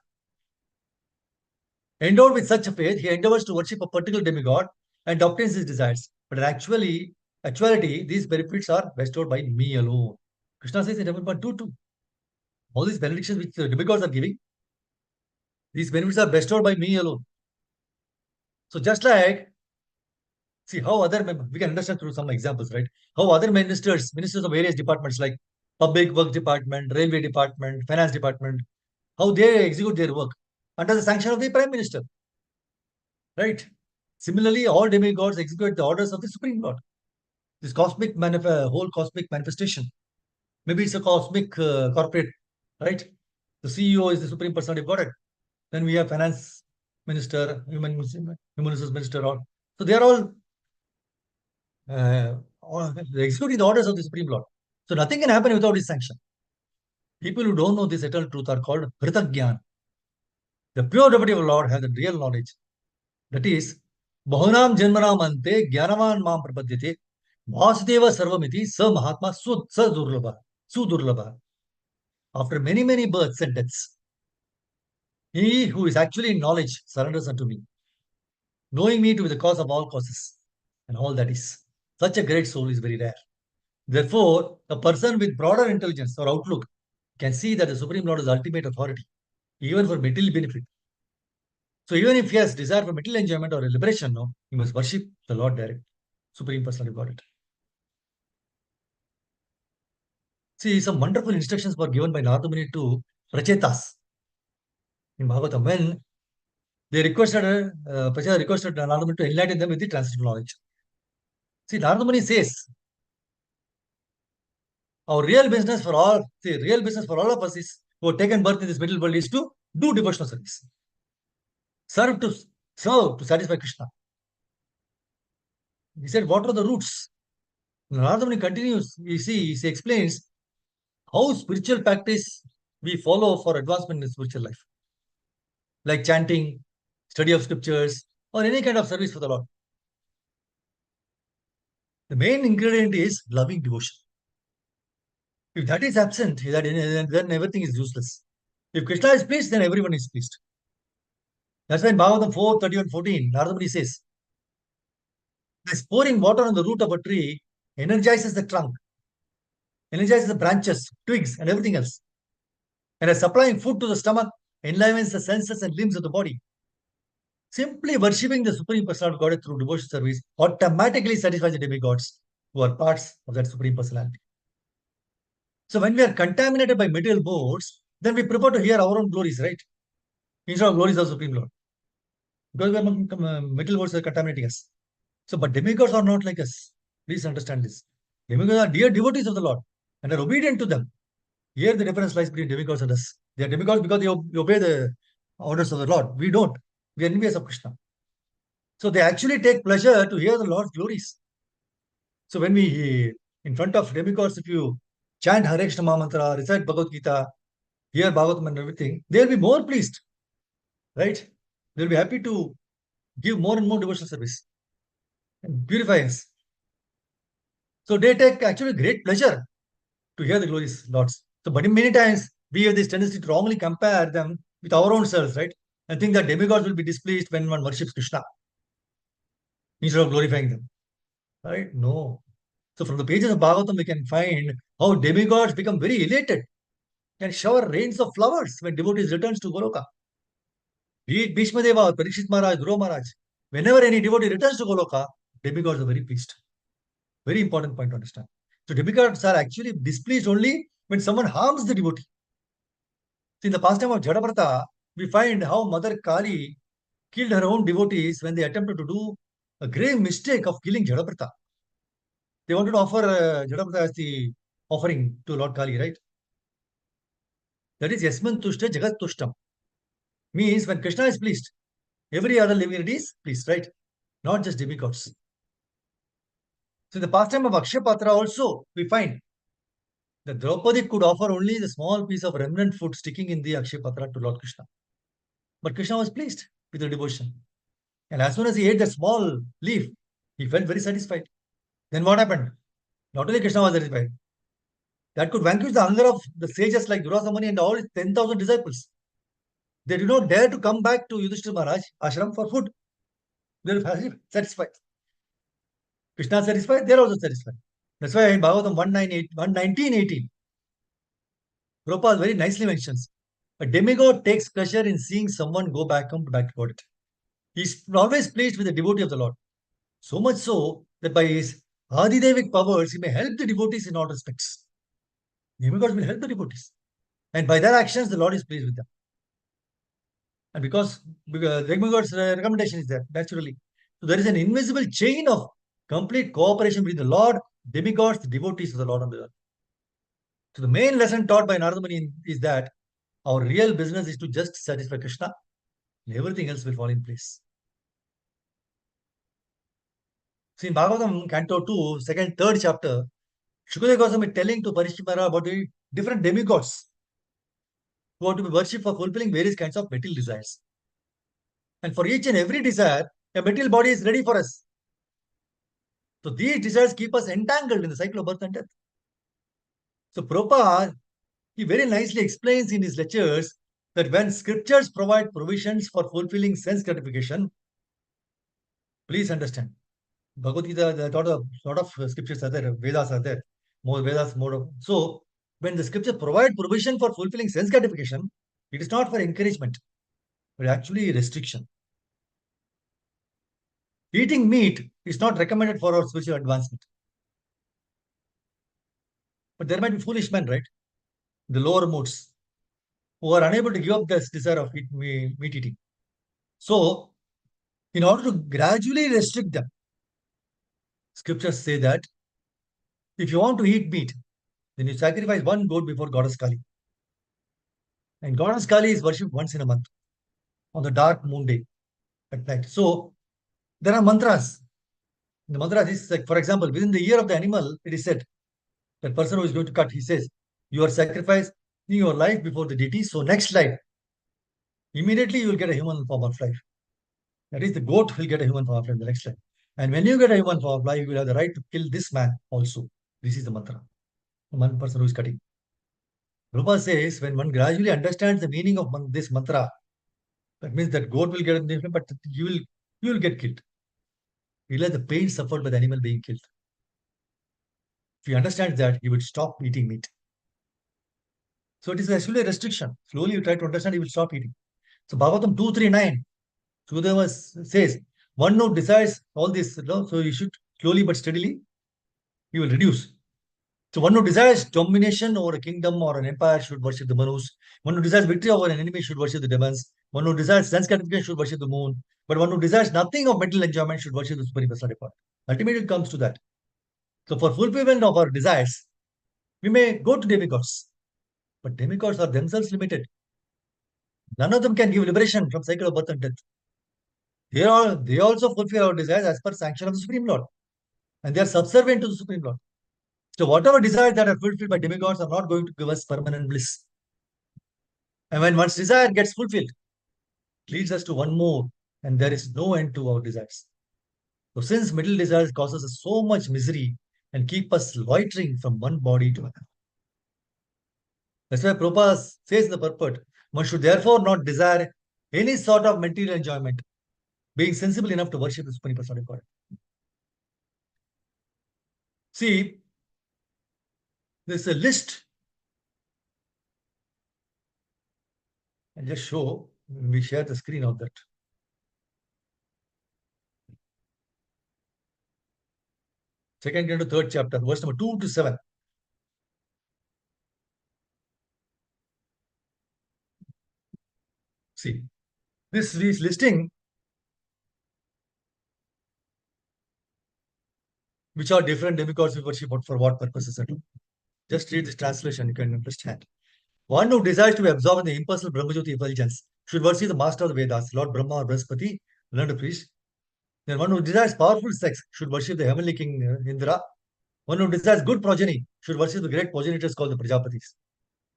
Endowed with such a faith, he endeavors to worship a particular demigod and obtains his desires. But actuality, these benefits are bestowed by me alone. Krishna says in 7.22, all these benedictions which the demigods are giving, these benefits are bestowed by me alone. So just like, see how we can understand through some examples, right? How other ministers of various departments like public works department, railway department, finance department, how they execute their work under the sanction of the prime minister, right? Similarly, all demigods execute the orders of the Supreme Lord. This whole cosmic manifestation. Maybe it's a cosmic corporate, right? The CEO is the Supreme Personality of Godhead. Then we have finance minister, human resources minister, so they are all executing the orders of the Supreme Lord. So nothing can happen without his sanction. People who don't know this eternal truth are called Hritagyan. The pure devotee of the Lord has the real knowledge. That is, Bahunam Janmanam Ante Jnanavan Mam Prapadyate Vasudeva Sarvamiti Sa Mahatma Sudurlabha. After many, many births and deaths, he who is actually in knowledge surrenders unto me, knowing me to be the cause of all causes and all that is. Such a great soul is very rare. Therefore, a person with broader intelligence or outlook can see that the Supreme Lord is ultimate authority, even for material benefit. So even if he has desire for material enjoyment or liberation, no, he must worship the Lord direct, Supreme Personality of Godhead. See, some wonderful instructions were given by Narada Muni to Prachetas in Bhagavatam when they requested, Prachetas requested Narada Muni to enlighten them with the transcendental knowledge. See, Narada Muni says, real business for all of us is who have taken birth in this middle world is to do devotional service. Serve to satisfy Krishna. He said, what are the roots? Narada Muni continues, he explains how spiritual practice we follow for advancement in spiritual life. Like chanting, study of scriptures, or any kind of service for the Lord. The main ingredient is loving devotion. If that is absent, then everything is useless. If Krishna is pleased, then everyone is pleased. That's why in Bhagavatam 4:31-14, Narada Muni says, as pouring water on the root of a tree energizes the trunk, energizes the branches, twigs, and everything else. And as supplying food to the stomach enlivens the senses and limbs of the body. Simply worshipping the Supreme Personality of Godhead through devotional service automatically satisfies the demigods who are parts of that Supreme Personality. So when we are contaminated by material modes, then we prefer to hear our own glories, right? Instead of glories of Supreme Lord. Because material modes are contaminating us. So, but demigods are not like us. Please understand this. Demigods are dear devotees of the Lord and are obedient to them. Here the difference lies between demigods and us. They are demigods because they obey the orders of the Lord. We don't. We are enemies of Krishna. So they actually take pleasure to hear the Lord's glories. So when we, in front of demigods, if you chant Hare Krishna Mahamantra, recite Bhagavad Gita, hear Bhagavatam and everything, they'll be more pleased, right? They'll be happy to give more and more devotional service and purify us. So they take actually great pleasure to hear the glories, Lords. So, but many times we have this tendency to wrongly compare them with our own selves, right? And think that demigods will be displeased when one worships Krishna instead of glorifying them, right? No. So, from the pages of Bhagavatam, we can find how demigods become very elated and shower rains of flowers when devotees returns to Goloka. Be it Bhishma Deva or Parikshit Maharaj, Dhruva Maharaj, whenever any devotee returns to Goloka, demigods are very pleased. Very important point to understand. So demigods are actually displeased only when someone harms the devotee. So in the pastime of Jadabrata, we find how Mother Kali killed her own devotees when they attempted to do a grave mistake of killing Jadabrata. They wanted to offer Jadabrata as the offering to Lord Kali, right? That is Yasman Tushta Jagat Tushtam. Means when Krishna is pleased, every other living entity is pleased, right? Not just demigods. So in the pastime of Akshapatra also, we find that Draupadi could offer only the small piece of remnant food sticking in the Akshapatra to Lord Krishna. But Krishna was pleased with the devotion. And as soon as he ate that small leaf, he felt very satisfied. Then what happened? Not only Krishna was satisfied, that could vanquish the hunger of the sages like Durasamani and all his 10,000 disciples. They did not dare to come back to Yudhishthira Maharaj ashram for food. They were satisfied. Krishna is satisfied, they are also satisfied. That's why in Bhagavatam 119:18, Prabhupada very nicely mentions, a demigod takes pleasure in seeing someone go back to God. He is always pleased with the devotee of the Lord. So much so that by his Adidevic powers, he may help the devotees in all respects. Demigods will help the devotees. And by their actions, the Lord is pleased with them. And because demigods' recommendation is there, naturally. So there is an invisible chain of complete cooperation between the Lord, demigods, the devotees of the Lord on the earth. So the main lesson taught by Narada Muni is that our real business is to just satisfy Krishna, and everything else will fall in place. See, in Bhagavatam, Canto 2, second, third chapter, Shukadeva Goswami is telling to Parishit Maharaj about the different demigods who are to be worshipped for fulfilling various kinds of material desires. And for each and every desire, a material body is ready for us. So these desires keep us entangled in the cycle of birth and death. So Prabhupada, he very nicely explains in his lectures that when scriptures provide provisions for fulfilling sense gratification, please understand, Bhagavad Gita, there are a lot of scriptures are there, Vedas are there, more Vedas, more of. So when the scriptures provide provision for fulfilling sense gratification, it is not for encouragement, but actually restriction. Eating meat is not recommended for our spiritual advancement. But there might be foolish men, right? The lower modes who are unable to give up this desire of meat eating. So, in order to gradually restrict them, scriptures say that if you want to eat meat, then you sacrifice one goat before Goddess Kali. And Goddess Kali is worshipped once in a month on the dark moon day at night. So, there are mantras. The mantra is like, for example, within the year of the animal, it is said that person who is going to cut, he says, you are sacrificing your life before the deity. So, next life, immediately you will get a human form of life. That is, the goat will get a human form of life in the next life. And when you get a human form of life, you will have the right to kill this man also. This is the mantra. The one person who is cutting. Prabhupada says, when one gradually understands the meaning of this mantra, that means that goat will get a different, but you will get killed. Realize the pain suffered by the animal being killed. If he understands that, he would stop eating meat. So it is actually a restriction. Slowly you try to understand, he will stop eating. So Bhagavatam 239, Sudeva says, one who desires all this, so you should slowly but steadily, he will reduce. So one who desires domination over a kingdom or an empire should worship the Manus. One who desires victory over an enemy should worship the demons. One who desires sense gratification should worship the moon. But one who desires nothing of mental enjoyment should worship the Supreme Personality of God. Ultimately, it comes to that. So for fulfillment of our desires, we may go to demigods. But demigods are themselves limited. None of them can give liberation from cycle of birth and death. They also fulfill our desires as per sanction of the Supreme Lord. And they are subservient to the Supreme Lord. So whatever desires that are fulfilled by demigods are not going to give us permanent bliss. And when one's desire gets fulfilled, it leads us to one more, and there is no end to our desires. So since middle desires causes us so much misery and keep us loitering from one body to another. That's why Prabhupada says in the purport, one should therefore not desire any sort of material enjoyment, being sensible enough to worship the Supreme Personality of God. See, there's a list. I'll just show, we share the screen of that. Second canto, third chapter, verse number 2 to 7. See, this is listing which are different demigods we worship, but for what purposes at all. Just read this translation, you can understand. One who desires to be absorbed in the impersonal Brahmajyoti effulgence should worship the master of the Vedas, Lord Brahma or Brihaspati, learn to preach. Then one who desires powerful sex should worship the heavenly king Indra. One who desires good progeny should worship the great progenitors called the Prajapatis.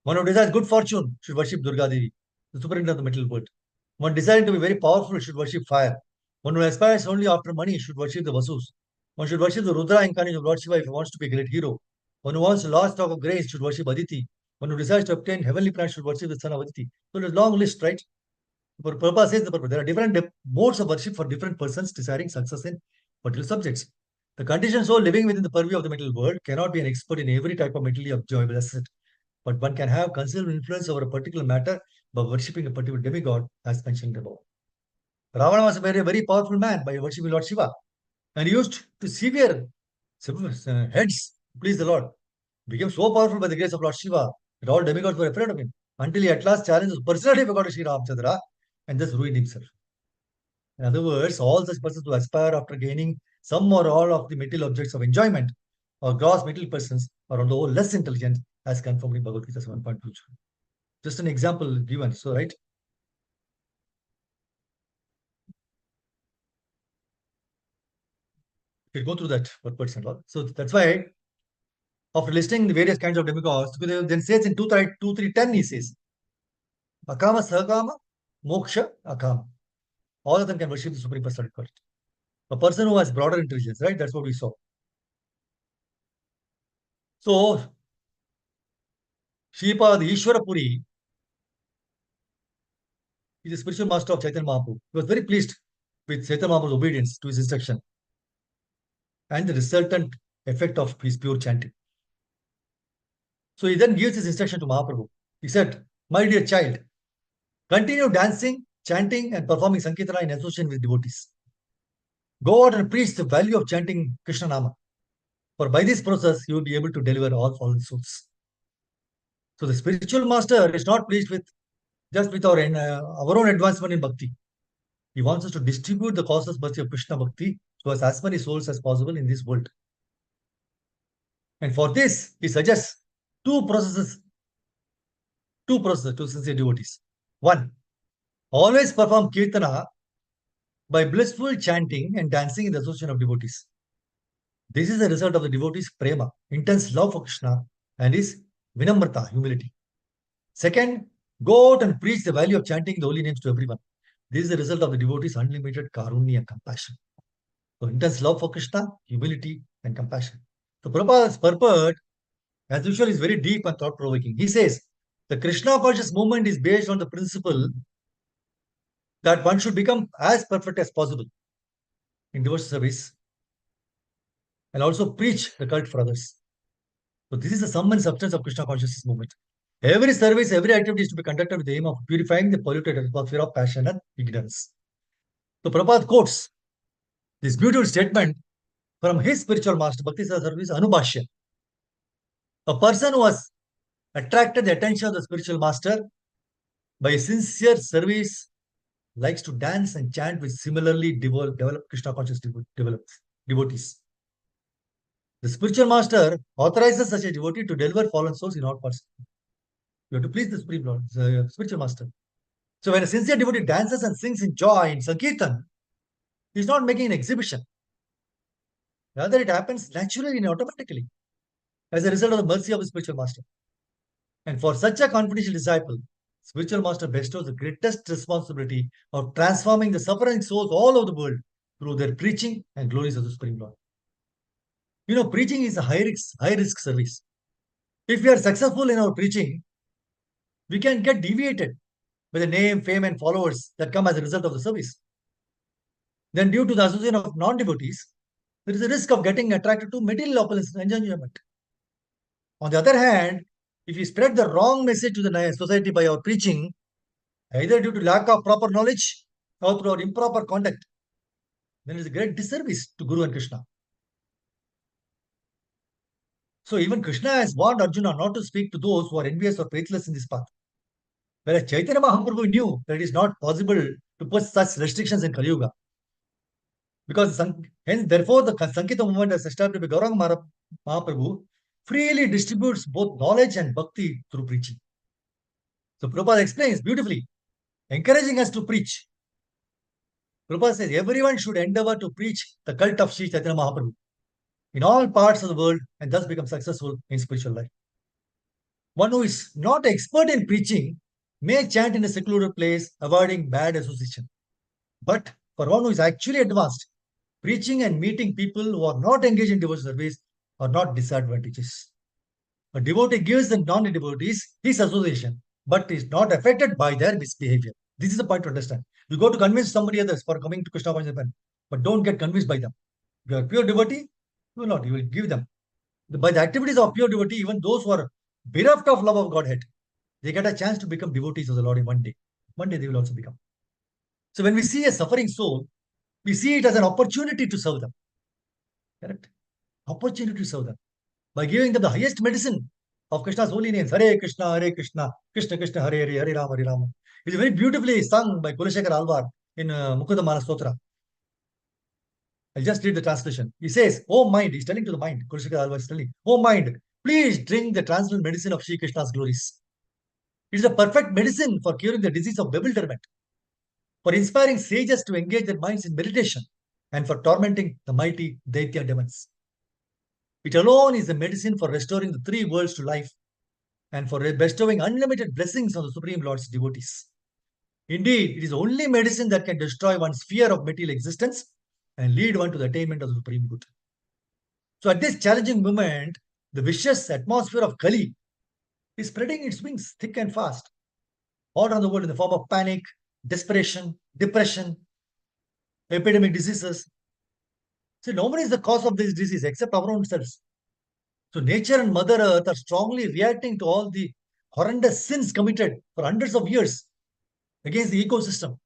One who desires good fortune should worship Durga Devi, the superintendent of the material world. One desiring to be very powerful should worship fire. One who aspires only after money should worship the Vasus. One should worship the Rudra incarnation of Lord Shiva if he wants to be a great hero. One who wants a large stock of grains should worship Aditi. One who desires to obtain heavenly plans should worship the son of Aditi. So there's a long list, right? But Prabhupada says there are different modes of worship for different persons desiring success in particular subjects. The conditioned soul living within the purview of the material world cannot be an expert in every type of materially enjoyable asset, but one can have considerable influence over a particular matter by worshipping a particular demigod, as mentioned above. Ravana was a very powerful man by worshipping Lord Shiva, and he used to severe heads to please the Lord. He became so powerful by the grace of Lord Shiva that all demigods were afraid of him, until he at last challenged the personality of God Sri Ramchandra and thus ruined himself. In other words, all such persons who aspire after gaining some or all of the material objects of enjoyment or gross material persons are on the whole less intelligent, as confirmed in Bhagavad Gita 1.2. Just an example given. So, right? We'll go through that per person. So that's why, after listing the various kinds of demigods, then says in 2.3.10, he says, Akama, Sakama, Moksha, Akama. All of them can worship the Supreme Personality of God. A person who has broader intelligence, right? That's what we saw. So, Shripa, the Ishwara Puri, is the spiritual master of Chaitanya Mahaprabhu. He was very pleased with Chaitanya Mahaprabhu's obedience to his instruction and the resultant effect of his pure chanting. So he then gives his instruction to Mahaprabhu. He said, my dear child, continue dancing, chanting, and performing Sankirtana in association with devotees. Go out and preach the value of chanting Krishna Nama. For by this process, you will be able to deliver all fallen souls. So the spiritual master is not pleased with just with our own advancement in bhakti. He wants us to distribute the causeless mercy of Krishna bhakti to as many souls as possible in this world. And for this, he suggests two processes to sincere devotees. One, always perform kirtana by blissful chanting and dancing in the association of devotees. This is the result of the devotee's prema, intense love for Krishna, and his vinamrata, humility. Second, go out and preach the value of chanting the holy names to everyone. This is the result of the devotee's unlimited karunya and compassion. So intense love for Krishna, humility, and compassion. So Prabhupada's purport, as usual, is very deep and thought-provoking. He says, the Krishna conscious movement is based on the principle that one should become as perfect as possible in devotional service and also preach the cult for others. So this is the sum and substance of Krishna consciousness movement. Every service, every activity is to be conducted with the aim of purifying the polluted atmosphere of passion and ignorance. So Prabhupada quotes this beautiful statement from his spiritual master, Bhaktisiddhanta Sarvabhauma Anubhashya. A person who has attracted the attention of the spiritual master by sincere service likes to dance and chant with similarly developed Krishna conscious devotees. The spiritual master authorizes such a devotee to deliver fallen souls in all parts. You have to please the Supreme Lord, the spiritual master. So when a sincere devotee dances and sings in joy in Sankirtan, he's not making an exhibition. Rather, it happens naturally and automatically as a result of the mercy of the spiritual master. And for such a confidential disciple, spiritual master bestows the greatest responsibility of transforming the suffering souls all over the world through their preaching and glories of the Supreme Lord. You know, preaching is a high risk service. If we are successful in our preaching, we can get deviated by the name, fame, and followers that come as a result of the service. Then, due to the association of non-devotees, there is a risk of getting attracted to material opulence and enjoyment. On the other hand, if we spread the wrong message to the society by our preaching, either due to lack of proper knowledge or through our improper conduct, then it is a great disservice to Guru and Krishna. So even Krishna has warned Arjuna not to speak to those who are envious or faithless in this path. Whereas Chaitanya Mahaprabhu knew that it is not possible to put such restrictions in Kali Yuga. Because hence, therefore, the Sankita movement as established by Gauranga Mahaprabhu freely distributes both knowledge and bhakti through preaching. So Prabhupada explains beautifully, encouraging us to preach. Prabhupada says everyone should endeavor to preach the cult of Sri Chaitanya Mahaprabhu in all parts of the world and thus become successful in spiritual life. One who is not expert in preaching may chant in a secluded place, avoiding bad association. But for one who is actually advanced, preaching and meeting people who are not engaged in devotional service are not disadvantages. A devotee gives the non-devotees his association, but is not affected by their misbehavior. This is the point to understand. You go to convince somebody others for coming to Krishna consciousness, but don't get convinced by them. If you are pure devotee, you will not. You will give them. By the activities of pure devotee, even those who are bereft of love of Godhead, they get a chance to become devotees of the Lord in one day. One day they will also become. So when we see a suffering soul, we see it as an opportunity to serve them. Correct? Opportunity to serve them. By giving them the highest medicine of Krishna's holy names, Hare Krishna, Krishna Krishna, Hare Hare, Hare Rama, Hare Rama. It is very beautifully sung by Kulashekar Alvar in Mukadamala Stotra. I'll just read the translation. He says, "Oh mind," he's telling to the mind, Kulashekar Alvar is telling, "Oh mind, please drink the transcendental medicine of Sri Krishna's glories. It is a perfect medicine for curing the disease of bewilderment, for inspiring sages to engage their minds in meditation, and for tormenting the mighty Daitya demons. It alone is the medicine for restoring the three worlds to life and for bestowing unlimited blessings on the Supreme Lord's devotees. Indeed, it is the only medicine that can destroy one's fear of material existence and lead one to the attainment of the Supreme Good." So at this challenging moment, the vicious atmosphere of Kali is spreading its wings thick and fast all around the world in the form of panic, desperation, depression, epidemic diseases. So nobody is the cause of this disease except our own selves. So nature and Mother Earth are strongly reacting to all the horrendous sins committed for hundreds of years against the ecosystem.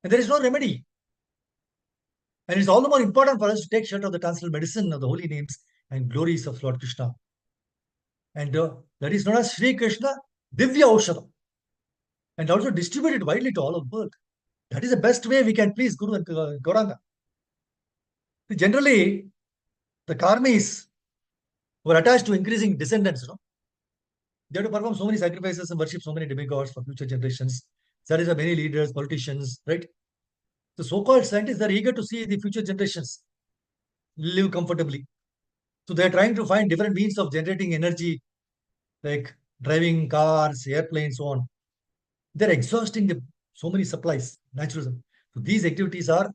And there is no remedy. And it's all the more important for us to take shelter of the transcendental medicine of the holy names and glories of Lord Krishna. And that is known as Sri Krishna Divya Aushadam. And also distribute it widely to all of the world. That is the best way we can please Guru and Gauranga. Generally, the karmis were attached to increasing descendants. They have to perform so many sacrifices and worship so many demigods for future generations. That is why many leaders, politicians, right? The so-called scientists are eager to see the future generations live comfortably. So they are trying to find different means of generating energy, like driving cars, airplanes, so on. They're exhausting so many supplies, naturalism. So these activities are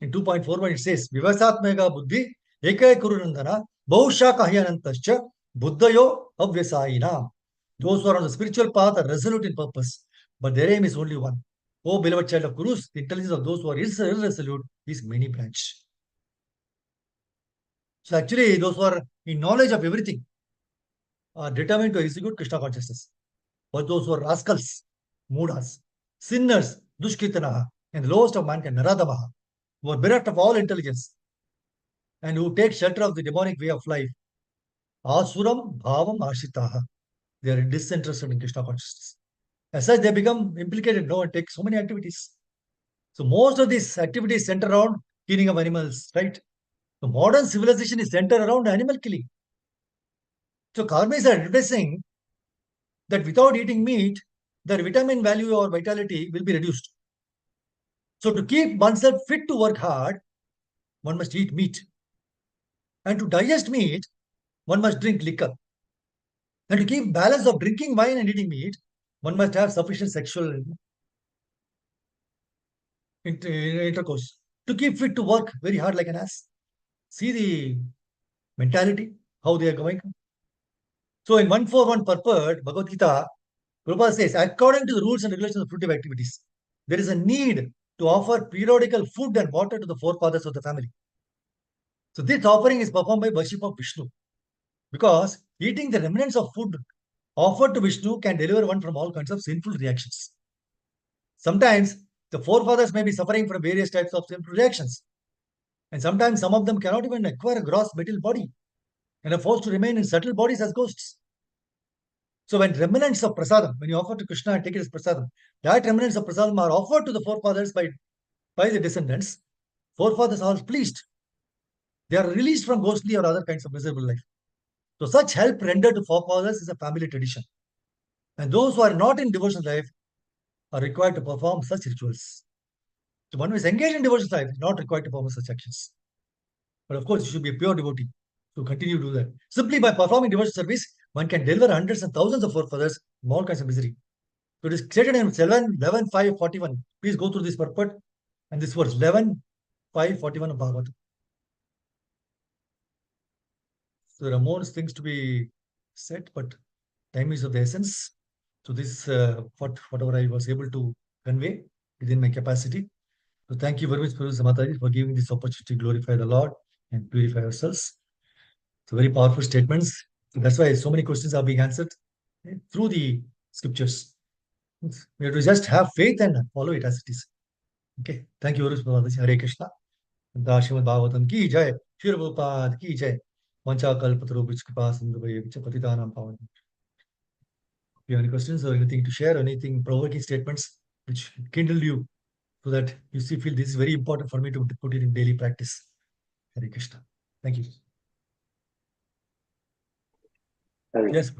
in 2.41, it says, Vivasatmega buddhi, ekaya kurunandana, bahusha kahyanantascha, buddhayo avyasayina. Those who are on the spiritual path are resolute in purpose, but their aim is only one. Oh, beloved child of Gurus, the intelligence of those who are irresolute is many branch. So actually, those who are in knowledge of everything are determined to execute Krishna consciousness. But those who are rascals, mudas, sinners, dushkritanaha, and the lowest of mankind, naradamaha, who are bereft of all intelligence and who take shelter of the demonic way of life, asuram bhavam ashitaha. They are disinterested in Krishna consciousness. As such, they become implicated now and take so many activities. So most of these activities center around killing of animals, right? The modern civilization is centered around animal killing. So karmis are addressing that without eating meat, their vitamin value or vitality will be reduced. So to keep oneself fit to work hard, one must eat meat. And to digest meat, one must drink liquor. And to keep balance of drinking wine and eating meat, one must have sufficient sexual intercourse. To keep fit to work very hard like an ass. See the mentality, how they are going. So in 141 purport, Bhagavad Gita, Prabhupada says, according to the rules and regulations of fruitive activities, there is a need to offer periodical food and water to the forefathers of the family. So this offering is performed by worship of Vishnu. Because eating the remnants of food offered to Vishnu can deliver one from all kinds of sinful reactions. Sometimes the forefathers may be suffering from various types of sinful reactions. And sometimes some of them cannot even acquire a gross material body. and are forced to remain in subtle bodies as ghosts. So when remnants of prasadam, when you offer to Krishna and take it as prasadam, that remnants of prasadam are offered to the forefathers by the descendants. Forefathers are pleased. They are released from ghostly or other kinds of miserable life. So such help rendered to forefathers is a family tradition. And those who are not in devotional life are required to perform such rituals. So one who is engaged in devotional life is not required to perform such actions. But of course, you should be a pure devotee to continue to do that. Simply by performing devotional service, one can deliver hundreds and thousands of forefathers from all kinds of misery. So it is stated in 11:5:41. Please go through this purport and this verse 11:5:41 of Bhagavatam. So there are more things to be said, but time is of the essence. So this whatever I was able to convey within my capacity. So thank you very much, Professor Mataji, for giving this opportunity to glorify the Lord and purify ourselves. So very powerful statements. That's why so many questions are being answered through the scriptures. We have to just have faith and follow it as it is. Okay. Thank you very much, Mataji. Hare Krishna. Srimad Bhagavatam ki jai. Shri Prabhupada ki jai. Vancha kalpataru kripa sindhu patitanam pavan. If you have any questions or anything to share, anything provoking statements which kindled you so that you feel this is very important for me to put it in daily practice. Hare Krishna. Thank you. Yes.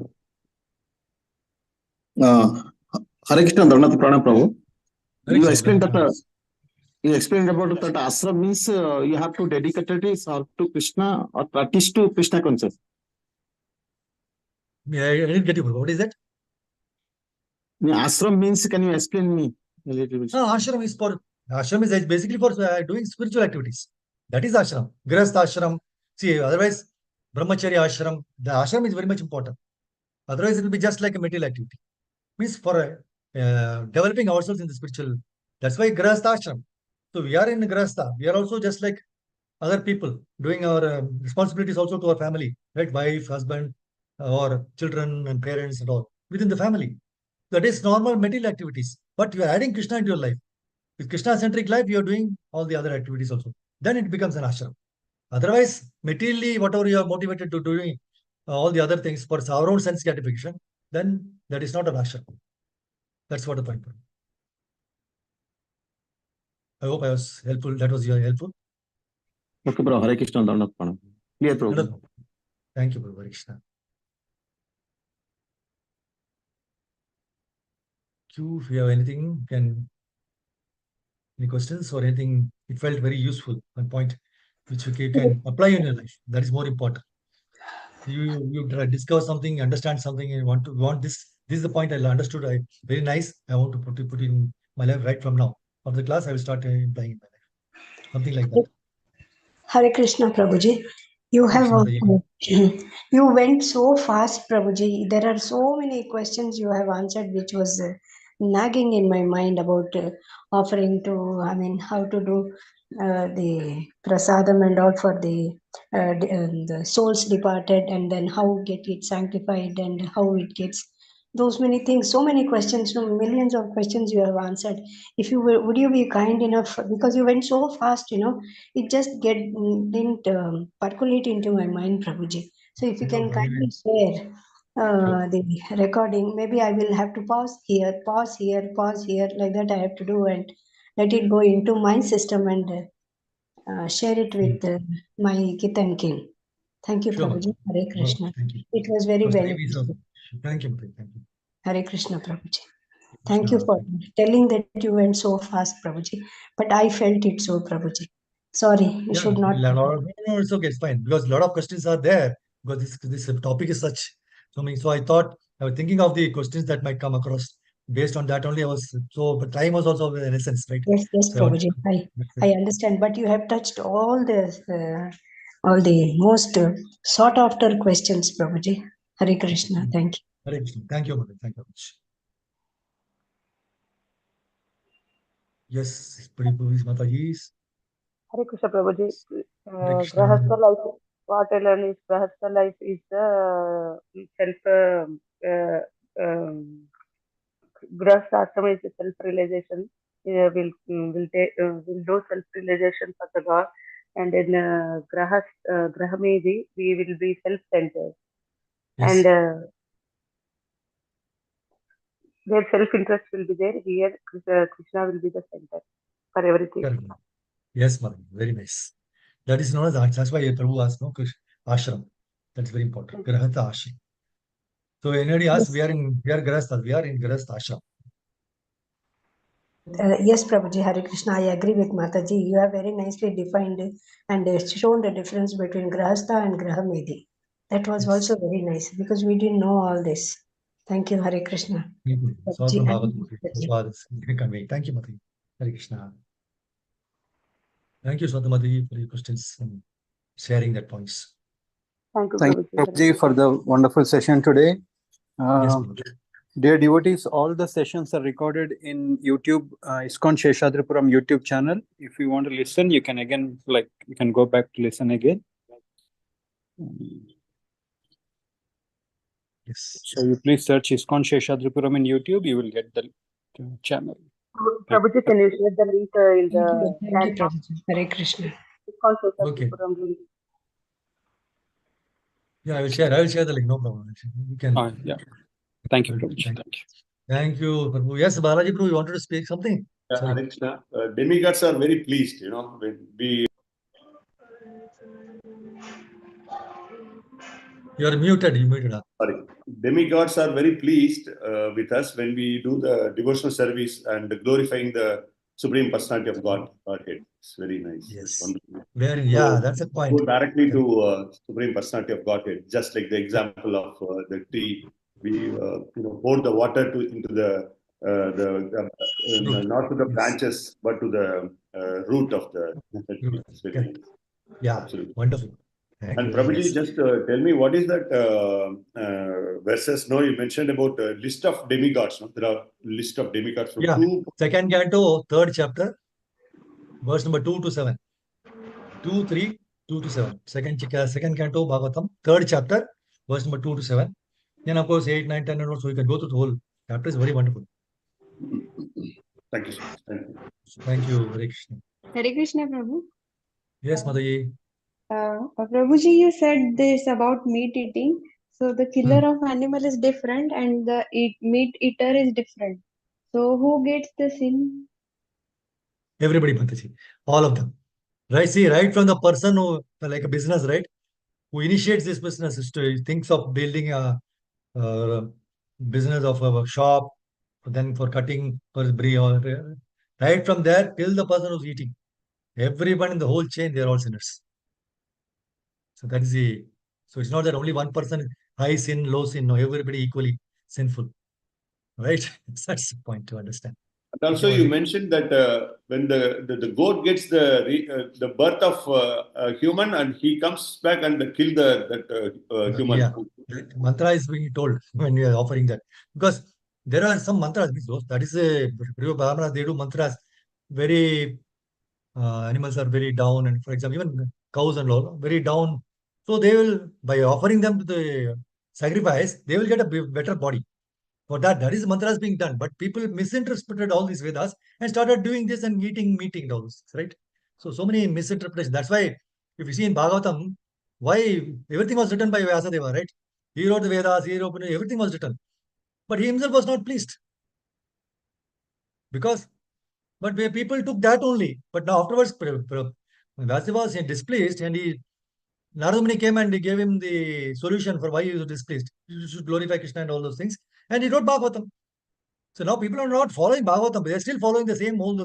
Hare Krishna, Dharnath Pranam Prabhu. Hare You Krishna. explained that. You explained about that ashram means you have to dedicate it or to Krishna or practice to Krishna consciousness. Yeah, I didn't get you. What is that? Ashram means, can you explain me a little bit? No, ashram is basically for doing spiritual activities. That is ashram. Grihastha ashram. See, otherwise, brahmacharya ashram. The ashram is very much important. Otherwise, it will be just like a material activity. Means for developing ourselves in the spiritual. That's why grihastha ashram. So we are in grihastha. We are also just like other people doing our responsibilities also to our family, right? Wife, husband, or children and parents and all within the family. That is normal material activities. But you are adding Krishna into your life. With Krishna-centric life, you are doing all the other activities also. Then it becomes an ashram. Otherwise, materially, whatever you are motivated to doing, all the other things for our own sense gratification, then that is not an ashram. That's what the point. I hope I was helpful. That was helpful. Okay, bro. Hare Krishna, Dharnath Pranam. Clear, Prabhu. Wonderful. Thank you, Prabhu. Hare Krishna. If you have anything, any questions or anything, it felt very useful, one point which you can apply in your life. That is more important. You discover something, understand something, and want this. This is the point I understood. Very nice. I want to put it in my life right from now. After the class, I will start applying in my life. Something like that. Hare Krishna, Prabhuji. You have you went so fast, Prabhuji. There are so many questions you have answered, which was nagging in my mind about offering to, how to do the prasadam and all for the souls departed, and then how get it sanctified and how it gets those many things. So many questions, no, millions of questions you have answered. If you would you be kind enough, because you went so fast, it just didn't percolate into my mind, Prabhuji. So if you can kindly share the recording, maybe I will have to pause here, like that I have to do, and let it go into my system and share it with my kith and kin. Thank you, Sure. Prabhuji. Hare Krishna. Thank you. It was very beneficial. Thank you. Thank you. Hare Krishna, Prabhuji. Thank you for telling that you went so fast, Prabhuji. But I felt it so, Prabhuji. Sorry, you should not. No, it's okay, it's fine. Because a lot of questions are there. Because this topic is such. So I thought, I was thinking of the questions that might come across. Based on that only, but time was also an essence, right? Yes, So Prabhuji. I understand. But you have touched all the most sought after questions, Prabhuji. Hare Krishna. Thank you. Hare Krishna. Thank you, Mother. Thank you very much. Yes, please, Mataji. Hare Krishna Prabhuji. Hare Krishna. Grahastha life, what I learned is Grahastha life is the Grahastha Ashrama is the self-realization. Will do self-realization for the God. and in Grahamedi, we will be self-centered. Yes. And their self-interest will be there. Here, Krishna will be the center for everything. Correct. Yes, mother. Very nice. That is known as that's why Prabhu asked, no, ashram. That's very important. Grahata ashram. So anybody asks, we are in Grahastha, we are in Grahastha ashram. Yes, Prabhuji, Hare Krishna, I agree with Mataji. You have very nicely defined and shown the difference between Grahastha and Grahamedi. That was Yes. also very nice because we didn't know all this. Thank you, Hare Krishna. It's all from Bhagavad Prabhuji. Gita. Convey. Thank you, Mataji. Hare Krishna. Thank you, Swatamati, for your questions and sharing that points. Thank you, Thank you, Prabhuji. Prabhuji, for the wonderful session today. Yes, Uh, Dear devotees, all the sessions are recorded in YouTube, ISKCON Seshadripuram YouTube channel. If you want to listen, you can again, you can go back to listen again. yes. So you please search ISKCON Seshadripuram in YouTube, you will get the channel. Prabhuji, can you share the link in the Thank chat? you, Prabhuji. Hare Krishna. Okay. Link. Yeah, I will share the link. No problem. You can. Yeah. Thank you, Thank Prabhuji. you. Thank you. Thank you, Prabhu. Yes, Balaji Prabhu, you wanted to speak something? Sorry. Hare Krishna. Demigods are very pleased, when we. You are muted. You muted. Sorry. Demigods are very pleased with us when we do the devotional service and glorifying the Supreme Personality of Godhead. It's very nice. Yes. Wonderful. Very, yeah, that's a point. Go directly to Supreme Personality of Godhead, just like the example of the tree. We pour the water into the not to the branches, but to the root of the tree. It's very nice. Yeah, absolutely wonderful. Thank And you very Prabhuji, much. just tell me, what is that verses? No, you mentioned about a list of demigods. No? There are list of demigods from Yeah, second canto, third chapter, verse number 2 to 7. 2, 3, 2 to 7. Second canto, Bhagavatam, third chapter, verse number 2 to 7. Then, of course, 8, 9, 10, and also you can go through the whole chapter. It's very wonderful. Thank you so much. Thank you. Thank you, Hare Krishna. Hare Krishna, Prabhu. Yes, Mataji. Prabhuji, you said this about meat eating. So the killer of animal is different and the meat eater is different. So who gets the sin? Everybody, Mataji. All of them. Right? See, right from the person who, like a business, right? Who initiates this business, thinks of building a business of a shop, then for cutting, for brie, or right from there till the person who's eating. Everyone in the whole chain, they're all sinners. So that is the. So it's not that only one person high sin, low sin. No, everybody equally sinful. Right? That's the point to understand. And also, you mentioned that when the goat gets the birth of a human, and he comes back and kill that human. Yeah, that mantra is being told when we are offering that, because there are some mantras. That is a Brahmana. They do mantras. Very animals are very down, and for example, even cows and all very down. So they will, by offering them to the sacrifice, they will get a better body. For that is the mantras being done. But people misinterpreted all these Vedas and started doing this and eating meat and all this, right? So many misinterpretations. That's why if you see in Bhagavatam, why everything was written by Vyasadeva, right? He wrote the Vedas, he wrote everything was written. But he himself was not pleased. Because, but where people took that only. But now afterwards, Vyasadeva was displeased, and Narada Muni came and he gave him the solution for why he was displeased. You should glorify Krishna and all those things. And he wrote Bhagavatam. So now people are not following Bhagavatam. They are still following the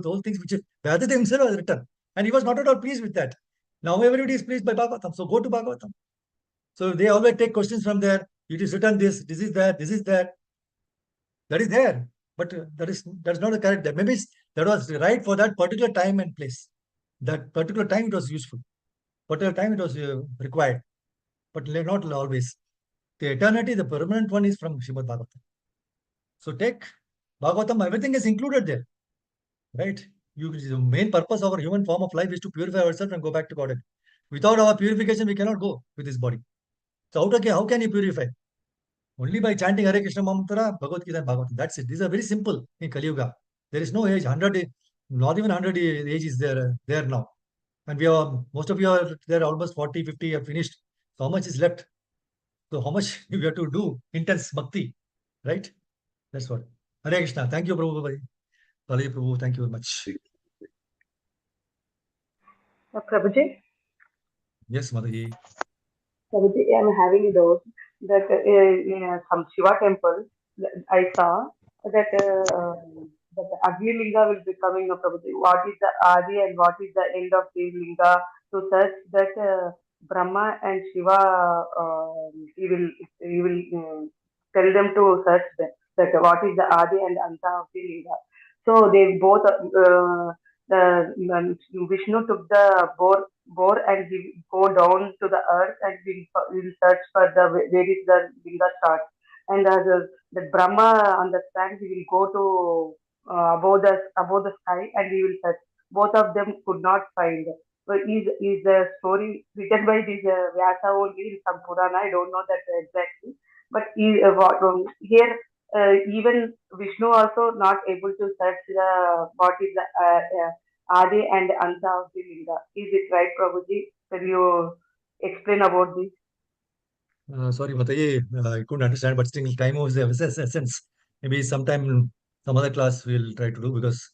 whole things which Vyadadeva himself has written. And he was not at all pleased with that. Now everybody is pleased by Bhagavatam. So go to Bhagavatam. So they always take questions from there. It is written this is that, this is that. That is there. But that's not the correct. Maybe that was right for that particular time and place. That particular time it was useful. Particular time it was required. But not always. The eternity, the permanent one is from Srimad Bhagavatam. So take Bhagavatam, everything is included there. Right? The main purpose of our human form of life is to purify ourselves and go back to Godhead. Without our purification, we cannot go with this body. So how can you purify? Only by chanting Hare Krishna Mantra, Bhagavad Gita and Bhagavatam. That's it. These are very simple in Kali Yuga. There is no age, 100, not even 100 age is there now. And we are, most of you are there, almost 40, 50 have finished. So how much is left? So how much we have to do? Intense bhakti, right? That's what. Hare Krishna. Thank you, Prabhu. Balaji Prabhu, thank you very much. Prabhuji, Yes, Mataji. Prabhuji, I'm having a doubt that in some Shiva temple, I saw that that the Agni Linga will be coming up, Prabhuji. What is the Adi and what is the end of the Linga? To search that Brahma and Shiva, he will tell them to search that what is the Adi and Anta of the Linga. So they both Vishnu took the boar and he will go down to the earth and will search for the where is the linga start. And the Brahma understands, he will go to above the sky and he will search. Both of them could not find. So is the story written by this Vyasa only in some Purana? I don't know that exactly. But here even Vishnu also not able to search the what is the Adi and Anta of the Linga. Is it right, Prabhuji? Can you explain about this? Sorry, Mataji, I couldn't understand, but still time was the essence. Maybe sometime some other class we'll try to do, because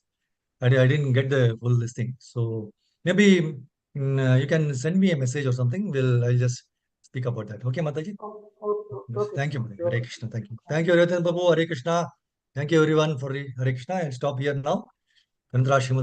I didn't get the full listing. So maybe you can send me a message or something. I'll just speak about that. Okay, Mataji? Yes, Okay. thank you, Mataji. Hare Krishna. Thank you. Thank you, Ratan Babu. Hare Krishna. Thank you, everyone, for the Hare Krishna. I'll stop here now. Kandrashimad